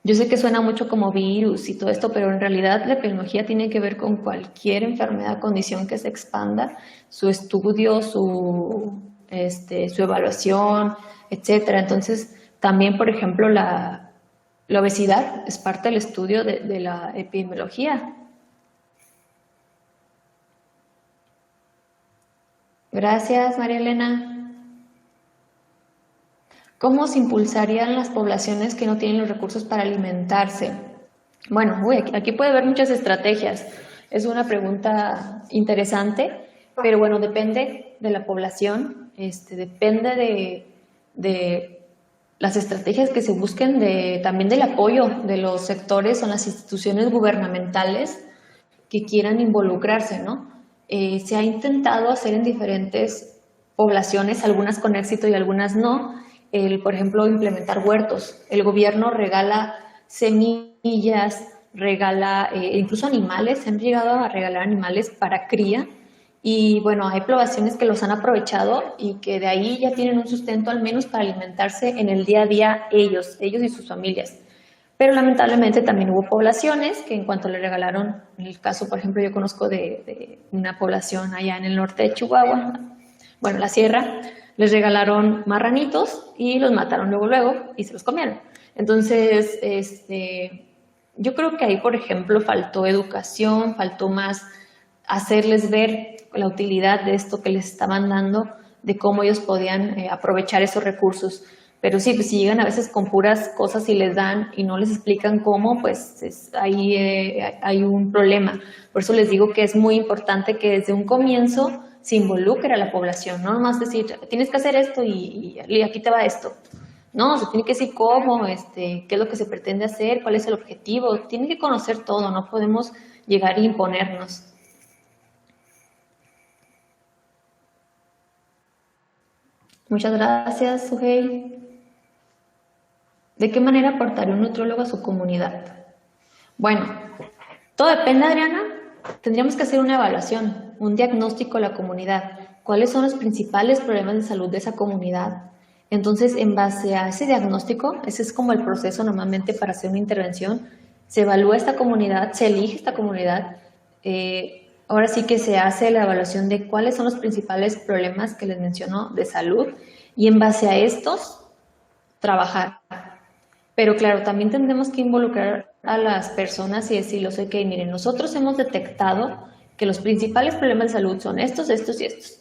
Yo sé que suena mucho como virus y todo esto, pero en realidad la epidemiología tiene que ver con cualquier enfermedad, condición que se expanda, su estudio, su evaluación, etcétera. Entonces, también, por ejemplo, la obesidad es parte del estudio de la epidemiología. Gracias, María Elena. ¿Cómo se impulsarían las poblaciones que no tienen los recursos para alimentarse? Bueno, aquí puede haber muchas estrategias. Es una pregunta interesante, pero bueno, depende de la población, depende de las estrategias que se busquen, también del apoyo de los sectores o las instituciones gubernamentales que quieran involucrarse, ¿no? Se ha intentado hacer en diferentes poblaciones, algunas con éxito y algunas no, por ejemplo, implementar huertos. El gobierno regala semillas, regala incluso animales, se han llegado a regalar animales para cría, y bueno, hay poblaciones que los han aprovechado y que de ahí ya tienen un sustento al menos para alimentarse en el día a día ellos y sus familias. Pero lamentablemente también hubo poblaciones que en cuanto le regalaron, en el caso, por ejemplo, yo conozco de una población allá en el norte de Chihuahua, bueno, la sierra, les regalaron marranitos y los mataron luego y se los comieron. Entonces, yo creo que ahí, por ejemplo, faltó educación, faltó más hacerles ver la utilidad de esto que les estaban dando, de cómo ellos podían aprovechar esos recursos. Pero sí, pues si llegan a veces con puras cosas y les dan y no les explican cómo, pues ahí hay un problema. Por eso les digo que es muy importante que desde un comienzo se involucre a la población, no nomás decir, tienes que hacer esto y aquí te va esto. No, se tiene que decir cómo, qué es lo que se pretende hacer, cuál es el objetivo. Tienen que conocer todo, no podemos llegar e imponernos. Muchas gracias, Sujei. ¿De qué manera aportaría un nutriólogo a su comunidad? Bueno, todo depende, Adriana. Tendríamos que hacer una evaluación, un diagnóstico de la comunidad. ¿Cuáles son los principales problemas de salud de esa comunidad? Entonces, en base a ese diagnóstico, ese es como el proceso normalmente para hacer una intervención. Se evalúa esta comunidad, se elige esta comunidad. Ahora sí que se hace la evaluación de cuáles son los principales problemas que les menciono de salud, y en base a estos, trabajar. Pero claro, también tendremos que involucrar a las personas y decirles, ok, miren, nosotros hemos detectado que los principales problemas de salud son estos, estos y estos.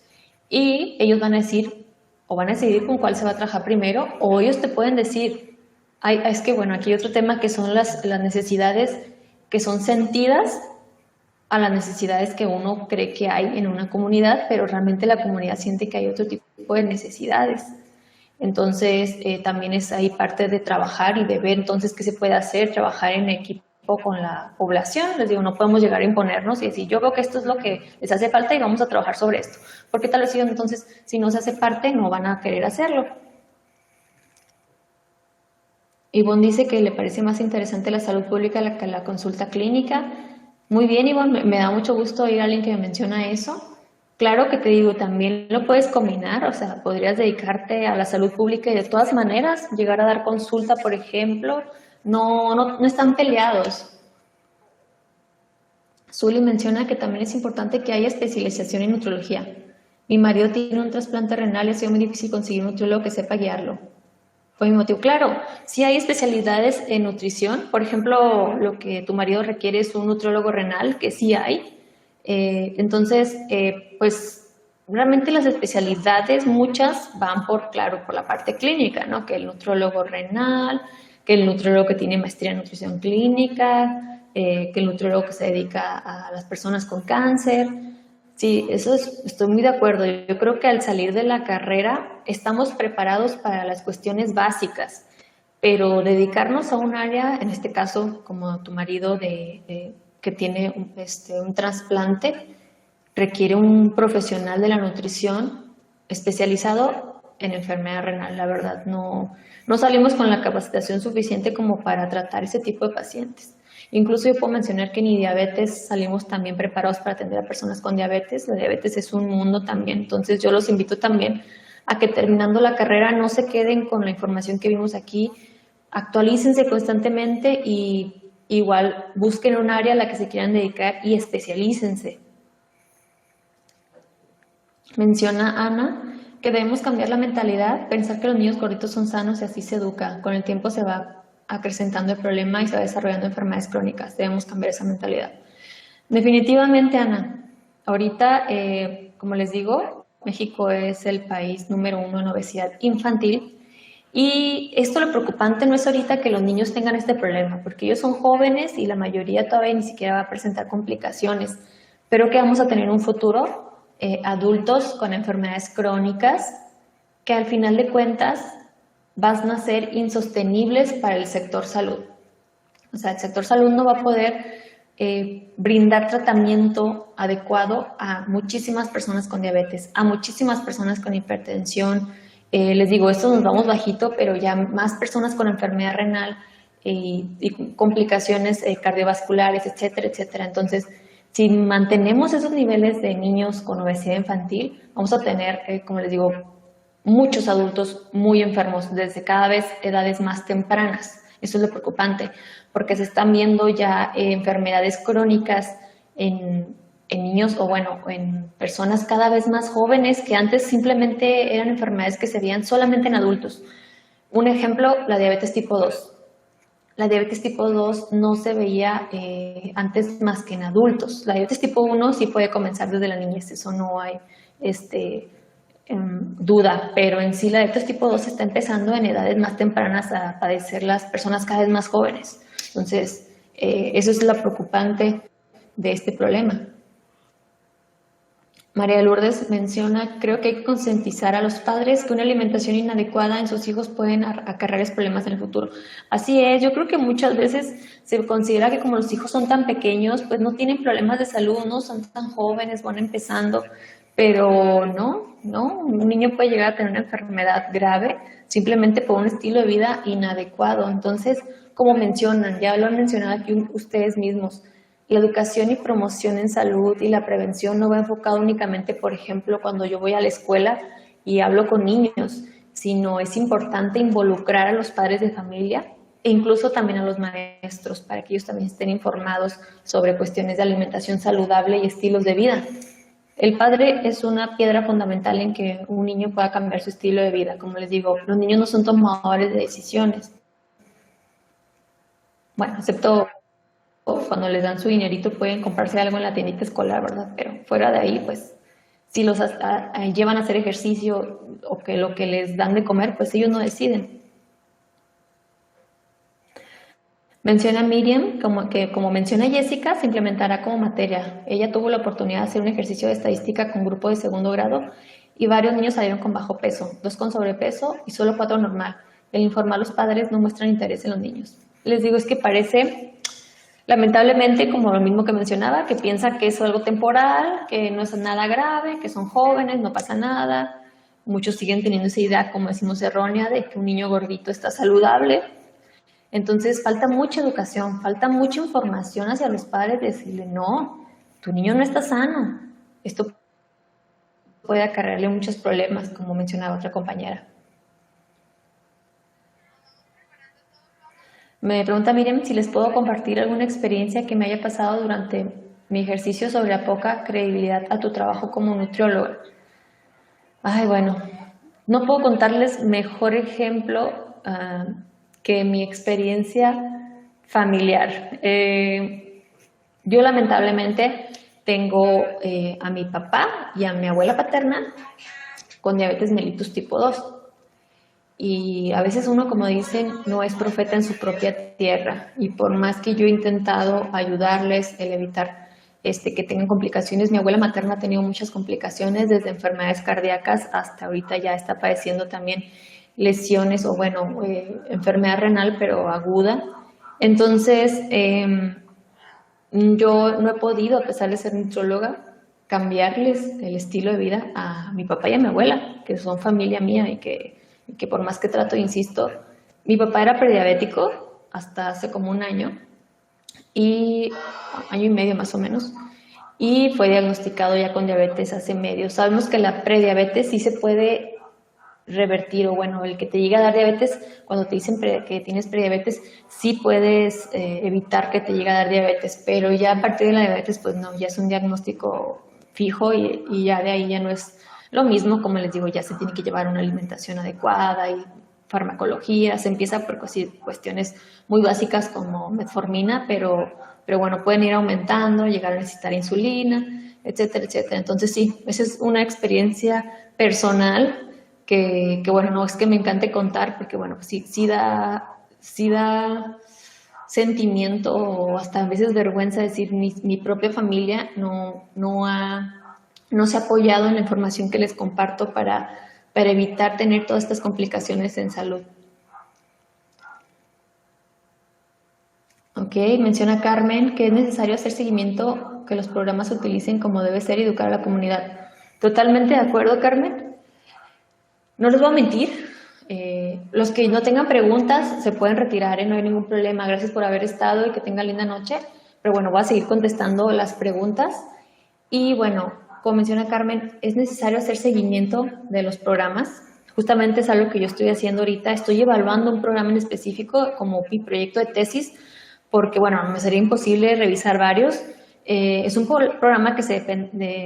Y ellos van a decir, o van a decidir con cuál se va a trabajar primero, o ellos te pueden decir, es que bueno, aquí hay otro tema que son las necesidades que son sentidas a las necesidades que uno cree que hay en una comunidad, pero realmente la comunidad siente que hay otro tipo de necesidades. Entonces, también es ahí parte de trabajar y de ver entonces qué se puede hacer, trabajar en equipo con la población. Les digo, no podemos llegar a imponernos y decir, yo veo que esto es lo que les hace falta y vamos a trabajar sobre esto. Porque tal vez ellos entonces, si no se hace parte, no van a querer hacerlo. Ivonne dice que le parece más interesante la salud pública que la consulta clínica. Muy bien, Ivonne, me da mucho gusto oír a alguien que me menciona eso. Claro que te digo, también lo puedes combinar, o sea, podrías dedicarte a la salud pública y de todas maneras llegar a dar consulta, por ejemplo, no están peleados. Zuli menciona que también es importante que haya especialización en nutriología. Mi marido tiene un trasplante renal y ha sido muy difícil conseguir un nutriólogo que sepa guiarlo. Fue mi motivo. Claro, sí hay especialidades en nutrición, por ejemplo, lo que tu marido requiere es un nutriólogo renal, que sí hay. Entonces, pues realmente las especialidades, muchas van claro, por la parte clínica, ¿no? Que el nutriólogo renal, que el nutriólogo que tiene maestría en nutrición clínica, que el nutriólogo que se dedica a las personas con cáncer. Sí, estoy muy de acuerdo. Yo creo que al salir de la carrera estamos preparados para las cuestiones básicas, pero dedicarnos a un área, en este caso como tu marido que tiene un trasplante, requiere un profesional de la nutrición especializado en enfermedad renal. La verdad, no salimos con la capacitación suficiente como para tratar ese tipo de pacientes. Incluso yo puedo mencionar que ni diabetes salimos también preparados para atender a personas con diabetes. La diabetes es un mundo también, entonces yo los invito también a que terminando la carrera no se queden con la información que vimos aquí, actualícense constantemente y igual busquen un área a la que se quieran dedicar y especialícense. Menciona Ana que debemos cambiar la mentalidad, pensar que los niños gorditos son sanos y así se educa. Con el tiempo se va acrecentando el problema y se va desarrollando enfermedades crónicas. Debemos cambiar esa mentalidad. Definitivamente, Ana. Ahorita, como les digo, México es el país número 1 en obesidad infantil. Y esto lo preocupante no es ahorita que los niños tengan este problema, porque ellos son jóvenes y la mayoría todavía ni siquiera va a presentar complicaciones. Pero que vamos a tener un futuro adultos con enfermedades crónicas que al final de cuentas van a ser insostenibles para el sector salud. O sea, el sector salud no va a poder brindar tratamiento adecuado a muchísimas personas con diabetes, a muchísimas personas con hipertensión. Les digo, esto nos vamos bajito, pero ya más personas con enfermedad renal y complicaciones cardiovasculares, etcétera, etcétera. Entonces, si mantenemos esos niveles de niños con obesidad infantil, vamos a tener, como les digo, muchos adultos muy enfermos desde cada vez edades más tempranas. Eso es lo preocupante, porque se están viendo ya enfermedades crónicas en niños o bueno, en personas cada vez más jóvenes que antes simplemente eran enfermedades que se veían solamente en adultos. Un ejemplo, la diabetes tipo 2. La diabetes tipo 2 no se veía antes más que en adultos. La diabetes tipo 1 sí puede comenzar desde la niñez, eso no hay duda, pero en sí la diabetes tipo 2 está empezando en edades más tempranas a padecer las personas cada vez más jóvenes. Entonces, eso es lo preocupante de este problema. María Lourdes menciona, creo que hay que concientizar a los padres que una alimentación inadecuada en sus hijos pueden acarrearles problemas en el futuro. Así es, yo creo que muchas veces se considera que como los hijos son tan pequeños, pues no tienen problemas de salud, no son tan jóvenes, van empezando, pero no, un niño puede llegar a tener una enfermedad grave simplemente por un estilo de vida inadecuado. Entonces, como mencionan, ya lo han mencionado aquí ustedes mismos, la educación y promoción en salud y la prevención no va enfocado únicamente, por ejemplo, cuando yo voy a la escuela y hablo con niños, sino es importante involucrar a los padres de familia e incluso también a los maestros para que ellos también estén informados sobre cuestiones de alimentación saludable y estilos de vida. El padre es una piedra fundamental en que un niño pueda cambiar su estilo de vida. Como les digo, los niños no son tomadores de decisiones. Bueno, excepto cuando les dan su dinerito pueden comprarse algo en la tiendita escolar, ¿verdad? Pero fuera de ahí, pues, si los llevan a hacer ejercicio o que lo que les dan de comer, pues ellos no deciden. Menciona Miriam, como menciona Jessica, se implementará como materia. Ella tuvo la oportunidad de hacer un ejercicio de estadística con un grupo de segundo grado y varios niños salieron con bajo peso, 2 con sobrepeso y solo 4 normal. El informar a los padres no muestran interés en los niños. Les digo, es que parece... Lamentablemente, como lo mismo que mencionaba, que piensa que es algo temporal, que no es nada grave, que son jóvenes, no pasa nada. Muchos siguen teniendo esa idea, como decimos, errónea de que un niño gordito está saludable. Entonces, falta mucha educación, falta mucha información hacia los padres, de decirle, no, tu niño no está sano. Esto puede acarrearle muchos problemas, como mencionaba otra compañera. Me pregunta Miriam si les puedo compartir alguna experiencia que me haya pasado durante mi ejercicio sobre la poca credibilidad a tu trabajo como nutrióloga. Ay, bueno, no puedo contarles mejor ejemplo que mi experiencia familiar. Yo lamentablemente tengo a mi papá y a mi abuela paterna con diabetes mellitus tipo 2. Y a veces uno, como dicen, no es profeta en su propia tierra. Y por más que yo he intentado ayudarles, el evitar que tengan complicaciones, mi abuela materna ha tenido muchas complicaciones, desde enfermedades cardíacas hasta ahorita ya está padeciendo también lesiones o enfermedad renal, pero aguda. Entonces, yo no he podido, a pesar de ser nutrióloga, cambiarles el estilo de vida a mi papá y a mi abuela, que son familia mía y que por más que trato, insisto, mi papá era prediabético hasta hace como un año y medio más o menos, y fue diagnosticado ya con diabetes hace medio. Sabemos que la prediabetes sí se puede revertir, o bueno, el que te llegue a dar diabetes, cuando te dicen que tienes prediabetes, sí puedes evitar que te llegue a dar diabetes, pero ya a partir de la diabetes, pues no, ya es un diagnóstico fijo y ya de ahí ya no es lo mismo. Como les digo, ya se tiene que llevar una alimentación adecuada y farmacología, se empieza por cuestiones muy básicas como metformina, pero bueno, pueden ir aumentando, llegar a necesitar insulina, etcétera, etcétera. Entonces sí, esa es una experiencia personal que bueno, no es que me encante contar, porque bueno, pues sí da sentimiento o hasta a veces vergüenza decir mi propia familia no se ha apoyado en la información que les comparto para evitar tener todas estas complicaciones en salud. Ok, menciona Carmen que es necesario hacer seguimiento, que los programas se utilicen como debe ser y educar a la comunidad. Totalmente de acuerdo, Carmen. No les voy a mentir, los que no tengan preguntas se pueden retirar, no hay ningún problema. Gracias por haber estado y que tengan linda noche. Pero bueno, voy a seguir contestando las preguntas. Y bueno, como menciona Carmen, es necesario hacer seguimiento de los programas. Justamente es algo que yo estoy haciendo ahorita. Estoy evaluando un programa en específico como mi proyecto de tesis, porque bueno, me sería imposible revisar varios. Es un programa que se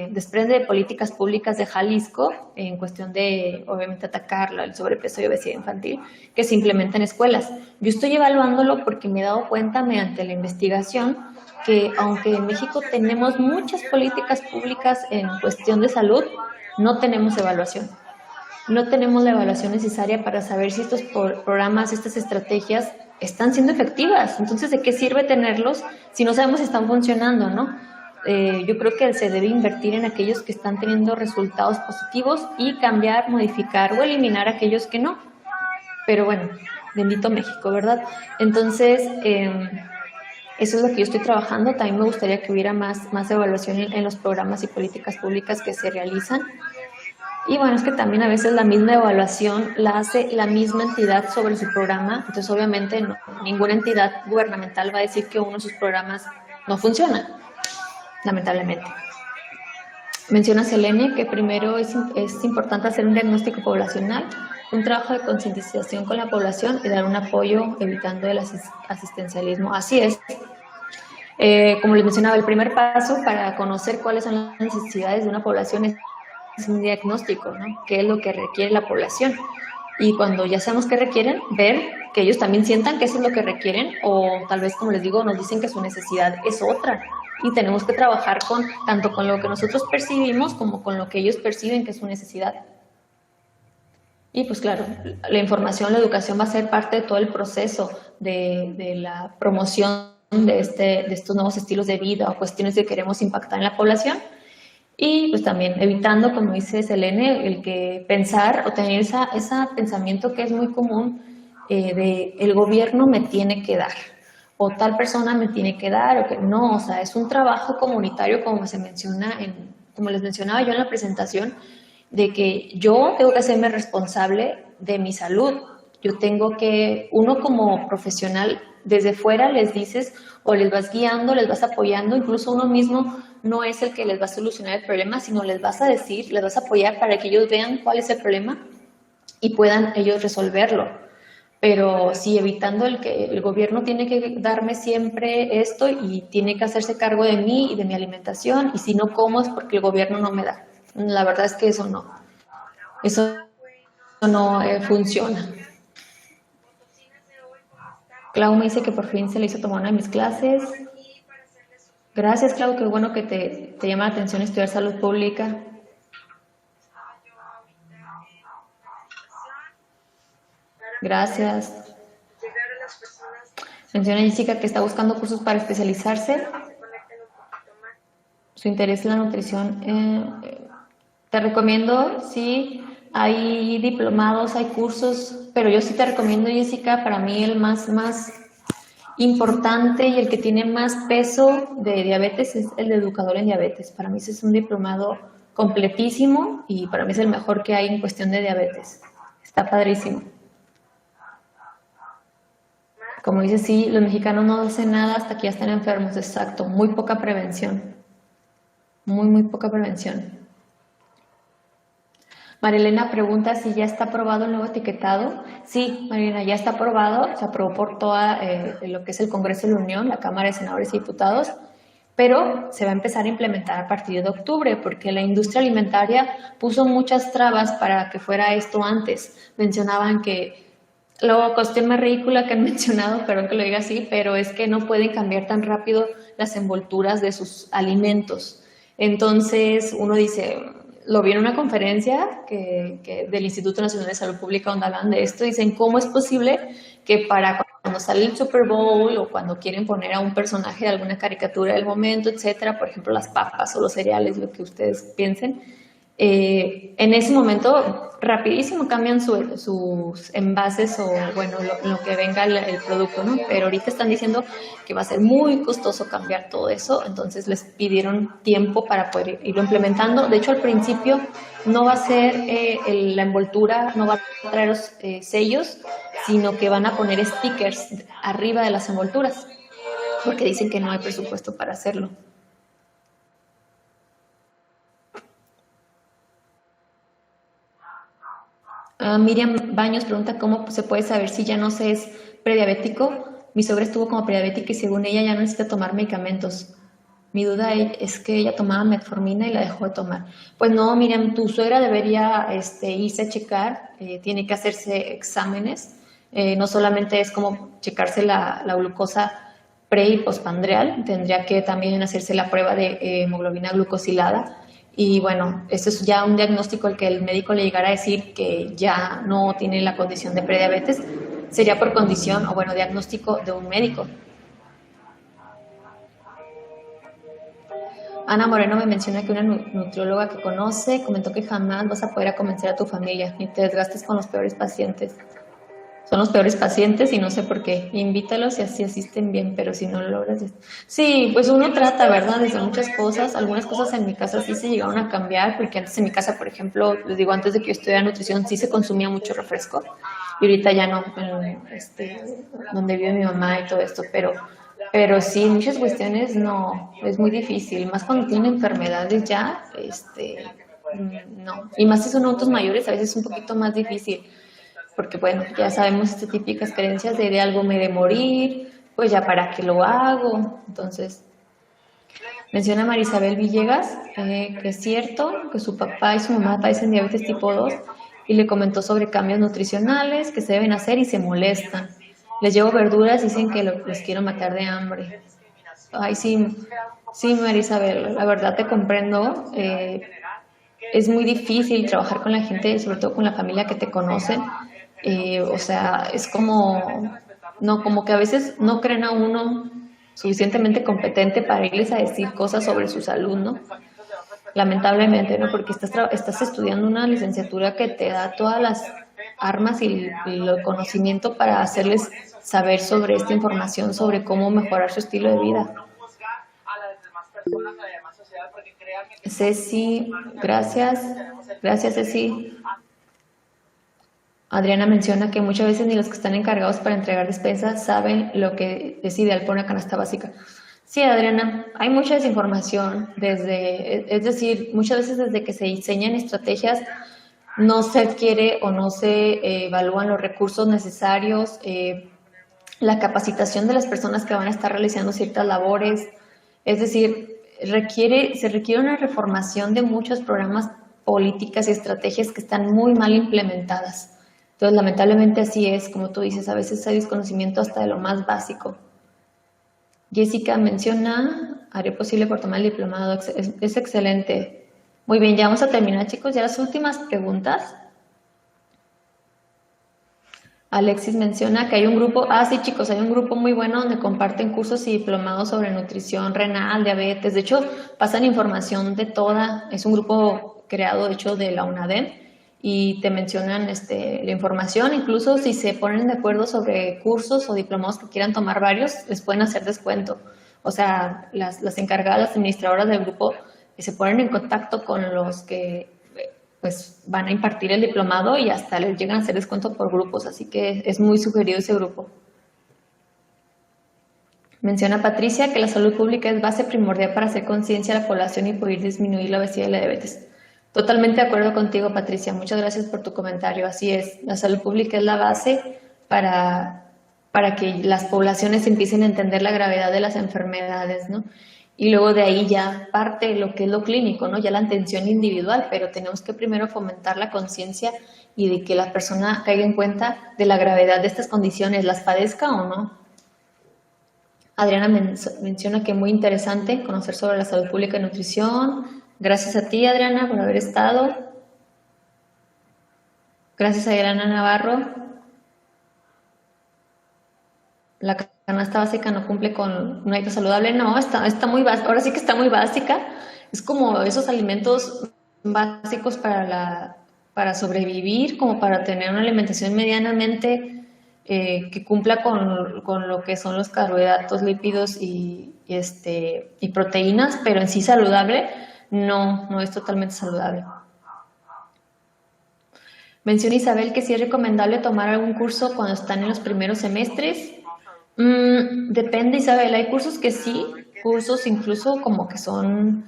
desprende de políticas públicas de Jalisco en cuestión de, obviamente, atacar el sobrepeso y obesidad infantil, que se implementa en escuelas. Yo estoy evaluándolo porque me he dado cuenta mediante la investigación que aunque en México tenemos muchas políticas públicas en cuestión de salud, no tenemos evaluación. No tenemos la evaluación necesaria para saber si estos programas, estas estrategias están siendo efectivas. Entonces, ¿de qué sirve tenerlos si no sabemos si están funcionando, no? Yo creo que se debe invertir en aquellos que están teniendo resultados positivos y cambiar, modificar o eliminar aquellos que no. Pero bueno, bendito México, ¿verdad? Entonces, eso es lo que yo estoy trabajando. También me gustaría que hubiera más evaluación en los programas y políticas públicas que se realizan. Y bueno, es que también a veces la misma evaluación la hace la misma entidad sobre su programa, entonces obviamente ninguna entidad gubernamental va a decir que uno de sus programas no funciona, lamentablemente. Menciona Selene que primero es importante hacer un diagnóstico poblacional, un trabajo de concientización con la población y dar un apoyo evitando el asistencialismo. Así es. Como les mencionaba, el primer paso para conocer cuáles son las necesidades de una población es un diagnóstico, ¿no? ¿Qué es lo que requiere la población? Y cuando ya sabemos qué requieren, ver que ellos también sientan que eso es lo que requieren, o tal vez, como les digo, nos dicen que su necesidad es otra. Y tenemos que trabajar tanto con lo que nosotros percibimos como con lo que ellos perciben que es su necesidad. Y pues claro, la información, la educación va a ser parte de todo el proceso de la promoción de estos nuevos estilos de vida o cuestiones que queremos impactar en la población. Y pues también evitando, como dice Selene, el que pensar o tener ese pensamiento que es muy común de el gobierno me tiene que dar o tal persona me tiene que dar o que no, o sea, es un trabajo comunitario como se menciona, como les mencionaba yo en la presentación, de que yo tengo que hacerme responsable de mi salud. Yo tengo que, uno como profesional, desde fuera les dices o les vas guiando, les vas apoyando, incluso uno mismo no es el que les va a solucionar el problema, sino les vas a decir, les vas a apoyar para que ellos vean cuál es el problema y puedan ellos resolverlo. Pero sí, evitando el que el gobierno tiene que darme siempre esto y tiene que hacerse cargo de mí y de mi alimentación, y si no como es porque el gobierno no me da. La verdad es que eso no funciona. Clau me dice que por fin se le hizo tomar una de mis clases. Gracias, Clau, qué bueno que te llama la atención estudiar salud pública. Gracias. Menciona Jessica que está buscando cursos para especializarse. Su interés en la nutrición. Te recomiendo, sí, hay diplomados, hay cursos, pero yo sí te recomiendo, Jessica, para mí el más importante y el que tiene más peso de diabetes es el de educador en diabetes. Para mí ese es un diplomado completísimo y para mí es el mejor que hay en cuestión de diabetes. Está padrísimo. Como dice, sí, los mexicanos no hacen nada hasta que ya están enfermos, exacto. Muy poca prevención. Muy poca prevención. Marilena pregunta si ya está aprobado el nuevo etiquetado. Sí, Marilena, ya está aprobado, se aprobó por toda lo que es el Congreso de la Unión, la Cámara de Senadores y Diputados, pero se va a empezar a implementar a partir de octubre, porque la industria alimentaria puso muchas trabas para que fuera esto antes. Mencionaban que, la cuestión más ridícula que han mencionado, perdón que lo diga así, pero es que no pueden cambiar tan rápido las envolturas de sus alimentos. Entonces uno dice, lo vi en una conferencia del Instituto Nacional de Salud Pública donde hablan de esto, dicen cómo es posible que para cuando sale el Super Bowl o cuando quieren poner a un personaje de alguna caricatura del momento, etcétera, por ejemplo las papas o los cereales, lo que ustedes piensen, en ese momento rapidísimo cambian sus envases o bueno, lo que venga el producto, ¿no? Pero ahorita están diciendo que va a ser muy costoso cambiar todo eso, entonces les pidieron tiempo para poder irlo implementando. De hecho, al principio no va a ser la envoltura, no va a traer los sellos, sino que van a poner stickers arriba de las envolturas, porque dicen que no hay presupuesto para hacerlo. Miriam Baños pregunta cómo se puede saber si ya no se es prediabético. Mi suegra estuvo como prediabética y según ella ya no necesita tomar medicamentos. Mi duda es que ella tomaba metformina y la dejó de tomar. Pues no, Miriam, tu suegra debería irse a checar, tiene que hacerse exámenes. No solamente es como checarse la glucosa pre y postpandreal, tendría que también hacerse la prueba de hemoglobina glucosilada. Y bueno, esto es ya un diagnóstico al que el médico le llegara a decir que ya no tiene la condición de prediabetes, sería por condición o bueno, diagnóstico de un médico. Ana Moreno me menciona que una nutrióloga que conoce comentó que jamás vas a poder convencer a tu familia, ni te desgastes con los peores pacientes. Son los peores pacientes y no sé por qué. Invítalos y así asisten bien, pero si no lo logras... Sí, pues uno trata, ¿verdad? Desde muchas cosas. Algunas cosas en mi casa sí se llegaron a cambiar, porque antes en mi casa, por ejemplo, les digo, antes de que yo estudiara nutrición, sí se consumía mucho refresco. Y ahorita ya no, donde vive mi mamá y todo esto, pero sí, muchas cuestiones no, es muy difícil, más cuando tienen enfermedades ya, no. Y más si son adultos mayores, a veces es un poquito más difícil. Porque bueno, ya sabemos estas típicas creencias de algo me de morir, pues ya para qué lo hago. Entonces, menciona Marisabel Villegas que es cierto que su papá y su mamá padecen diabetes tipo 2 y le comentó sobre cambios nutricionales que se deben hacer y se molestan. Les llevo verduras y dicen que los quiero matar de hambre. Ay, sí, sí, Marisabel, la verdad te comprendo. Es muy difícil trabajar con la gente, sobre todo con la familia que te conocen. O sea, es como que a veces no creen a uno suficientemente competente para irles a decir cosas sobre su salud, ¿no? Lamentablemente, ¿no? Porque estás estudiando una licenciatura que te da todas las armas y el conocimiento para hacerles saber sobre esta información, sobre cómo mejorar su estilo de vida. Ceci, gracias. Gracias, Ceci. Adriana menciona que muchas veces ni los que están encargados para entregar despensas saben lo que es ideal para una canasta básica. Sí, Adriana, hay mucha desinformación, es decir, muchas veces desde que se diseñan estrategias no se adquiere o no se evalúan los recursos necesarios, la capacitación de las personas que van a estar realizando ciertas labores, es decir, se requiere una reformación de muchos programas, políticas y estrategias que están muy mal implementadas. Entonces, lamentablemente así es, como tú dices, a veces hay desconocimiento hasta de lo más básico. Jessica menciona haré posible por tomar el diplomado. Es excelente. Muy bien, ya vamos a terminar, chicos. Ya las últimas preguntas. Alexis menciona que hay un grupo, sí, chicos, hay un grupo muy bueno donde comparten cursos y diplomados sobre nutrición renal, diabetes. De hecho, pasan información de toda. Es un grupo creado, de hecho, de la UNADEM, y te mencionan la información. Incluso si se ponen de acuerdo sobre cursos o diplomados que quieran tomar varios, les pueden hacer descuento. O sea, las encargadas, las administradoras del grupo, se ponen en contacto con los que pues van a impartir el diplomado y hasta les llegan a hacer descuento por grupos, así que es muy sugerido ese grupo. Menciona Patricia que la salud pública es base primordial para hacer conciencia a la población y poder disminuir la obesidad y la diabetes. Totalmente de acuerdo contigo, Patricia. Muchas gracias por tu comentario. Así es, la salud pública es la base para que las poblaciones empiecen a entender la gravedad de las enfermedades, ¿no? Y luego de ahí ya parte lo que es lo clínico, ¿no? Ya la atención individual, pero tenemos que primero fomentar la conciencia y de que la persona caiga en cuenta de la gravedad de estas condiciones, las padezca o no. Adriana menciona que es muy interesante conocer sobre la salud pública y nutrición. Gracias a ti, Adriana, por haber estado. Gracias a Adriana Navarro. La canasta básica no cumple con una dieta saludable. No, está muy básica. Ahora sí que está muy básica. Es como esos alimentos básicos para sobrevivir, como para tener una alimentación medianamente que cumpla con lo que son los carbohidratos, lípidos y proteínas, pero en sí saludable, no es totalmente saludable. Menciona Isabel que sí es recomendable tomar algún curso cuando están en los primeros semestres. Depende, Isabel, hay cursos que sí, cursos incluso como que son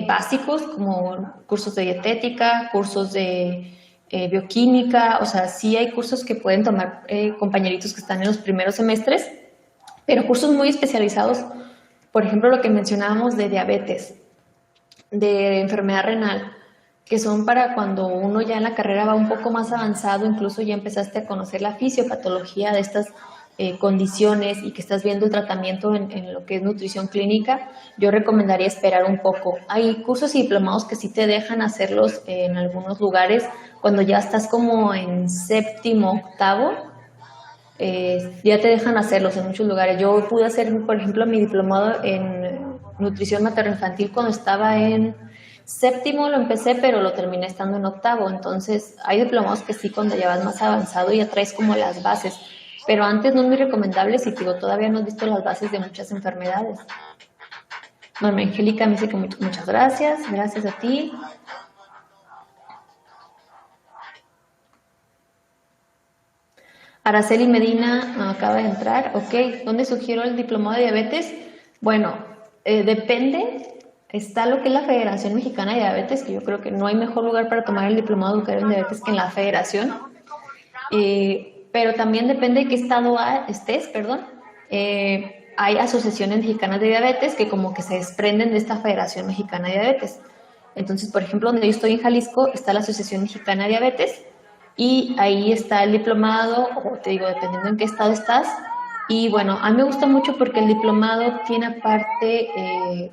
básicos, como cursos de dietética, cursos de bioquímica, o sea, sí hay cursos que pueden tomar compañeritos que están en los primeros semestres, pero cursos muy especializados, por ejemplo, lo que mencionábamos de diabetes, de enfermedad renal, que son para cuando uno ya en la carrera va un poco más avanzado, incluso ya empezaste a conocer la fisiopatología de estas condiciones y que estás viendo el tratamiento en lo que es nutrición clínica, yo recomendaría esperar un poco. Hay cursos y diplomados que sí te dejan hacerlos en algunos lugares cuando ya estás como en séptimo, octavo, ya te dejan hacerlos en muchos lugares. Yo pude hacer, por ejemplo, mi diplomado en nutrición materno-infantil cuando estaba en séptimo, lo empecé, pero lo terminé estando en octavo. Entonces, hay diplomados que sí, cuando ya vas más avanzado, ya traes como las bases. Pero antes no es muy recomendable si digo, todavía no has visto las bases de muchas enfermedades. Norma Angélica me dice que muchas gracias. Gracias a ti. Araceli Medina acaba de entrar. Ok, ¿dónde sugiero el diplomado de diabetes? Bueno, depende. Está lo que es la Federación Mexicana de Diabetes, que yo creo que no hay mejor lugar para tomar el diplomado de educar en diabetes que en la federación. Pero también depende de qué estado estés, hay asociaciones mexicanas de diabetes que como que se desprenden de esta Federación Mexicana de Diabetes. Entonces, por ejemplo, donde yo estoy en Jalisco, está la Asociación Mexicana de Diabetes y ahí está el diplomado, o te digo, dependiendo en qué estado estás. Y bueno, a mí me gusta mucho porque el diplomado tiene aparte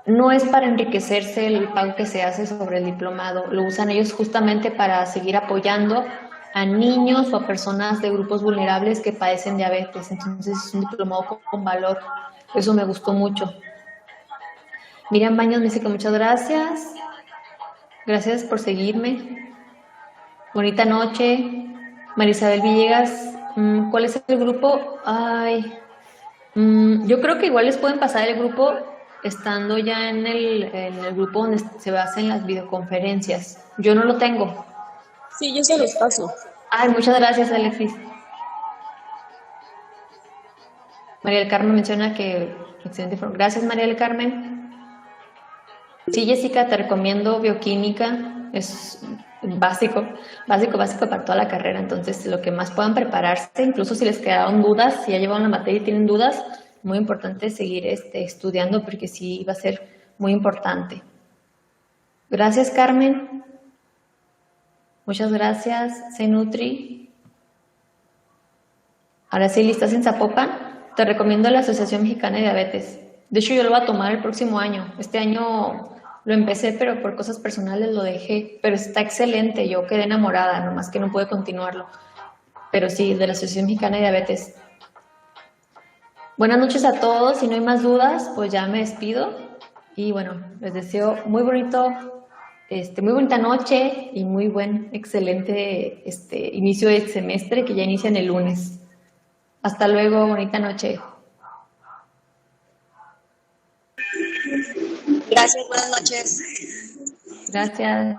no es para enriquecerse el pago que se hace sobre el diplomado, lo usan ellos justamente para seguir apoyando a niños o a personas de grupos vulnerables que padecen diabetes. Entonces es un diplomado con valor, eso me gustó mucho. Miriam Baños me dice que muchas gracias. Gracias por seguirme. Bonita noche. Marisabel Villegas, ¿cuál es el grupo? Yo creo que igual les pueden pasar el grupo estando ya en el grupo donde se basan las videoconferencias. Yo no lo tengo. Sí, yo se los paso. Ay, muchas gracias, Alexis. María del Carmen menciona que excelente forma. Gracias, María del Carmen. Sí, Jessica, te recomiendo bioquímica. Es básico para toda la carrera. Entonces, lo que más puedan prepararse, incluso si les quedaron dudas, si ya llevaron la materia y tienen dudas, muy importante seguir estudiando porque sí va a ser muy importante. Gracias, Carmen. Muchas gracias, Cenutri. Ahora sí, ¿listas en Zapopan? Te recomiendo la Asociación Mexicana de Diabetes. De hecho, yo lo voy a tomar el próximo año. Este año lo empecé, pero por cosas personales lo dejé. Pero está excelente. Yo quedé enamorada, nomás que no pude continuarlo. Pero sí, de la Asociación Mexicana de Diabetes. Buenas noches a todos. Si no hay más dudas, pues ya me despido. Y bueno, les deseo muy bonita noche y muy buen, excelente inicio del semestre que ya inicia en el lunes. Hasta luego, bonita noche. Gracias, buenas noches. Gracias.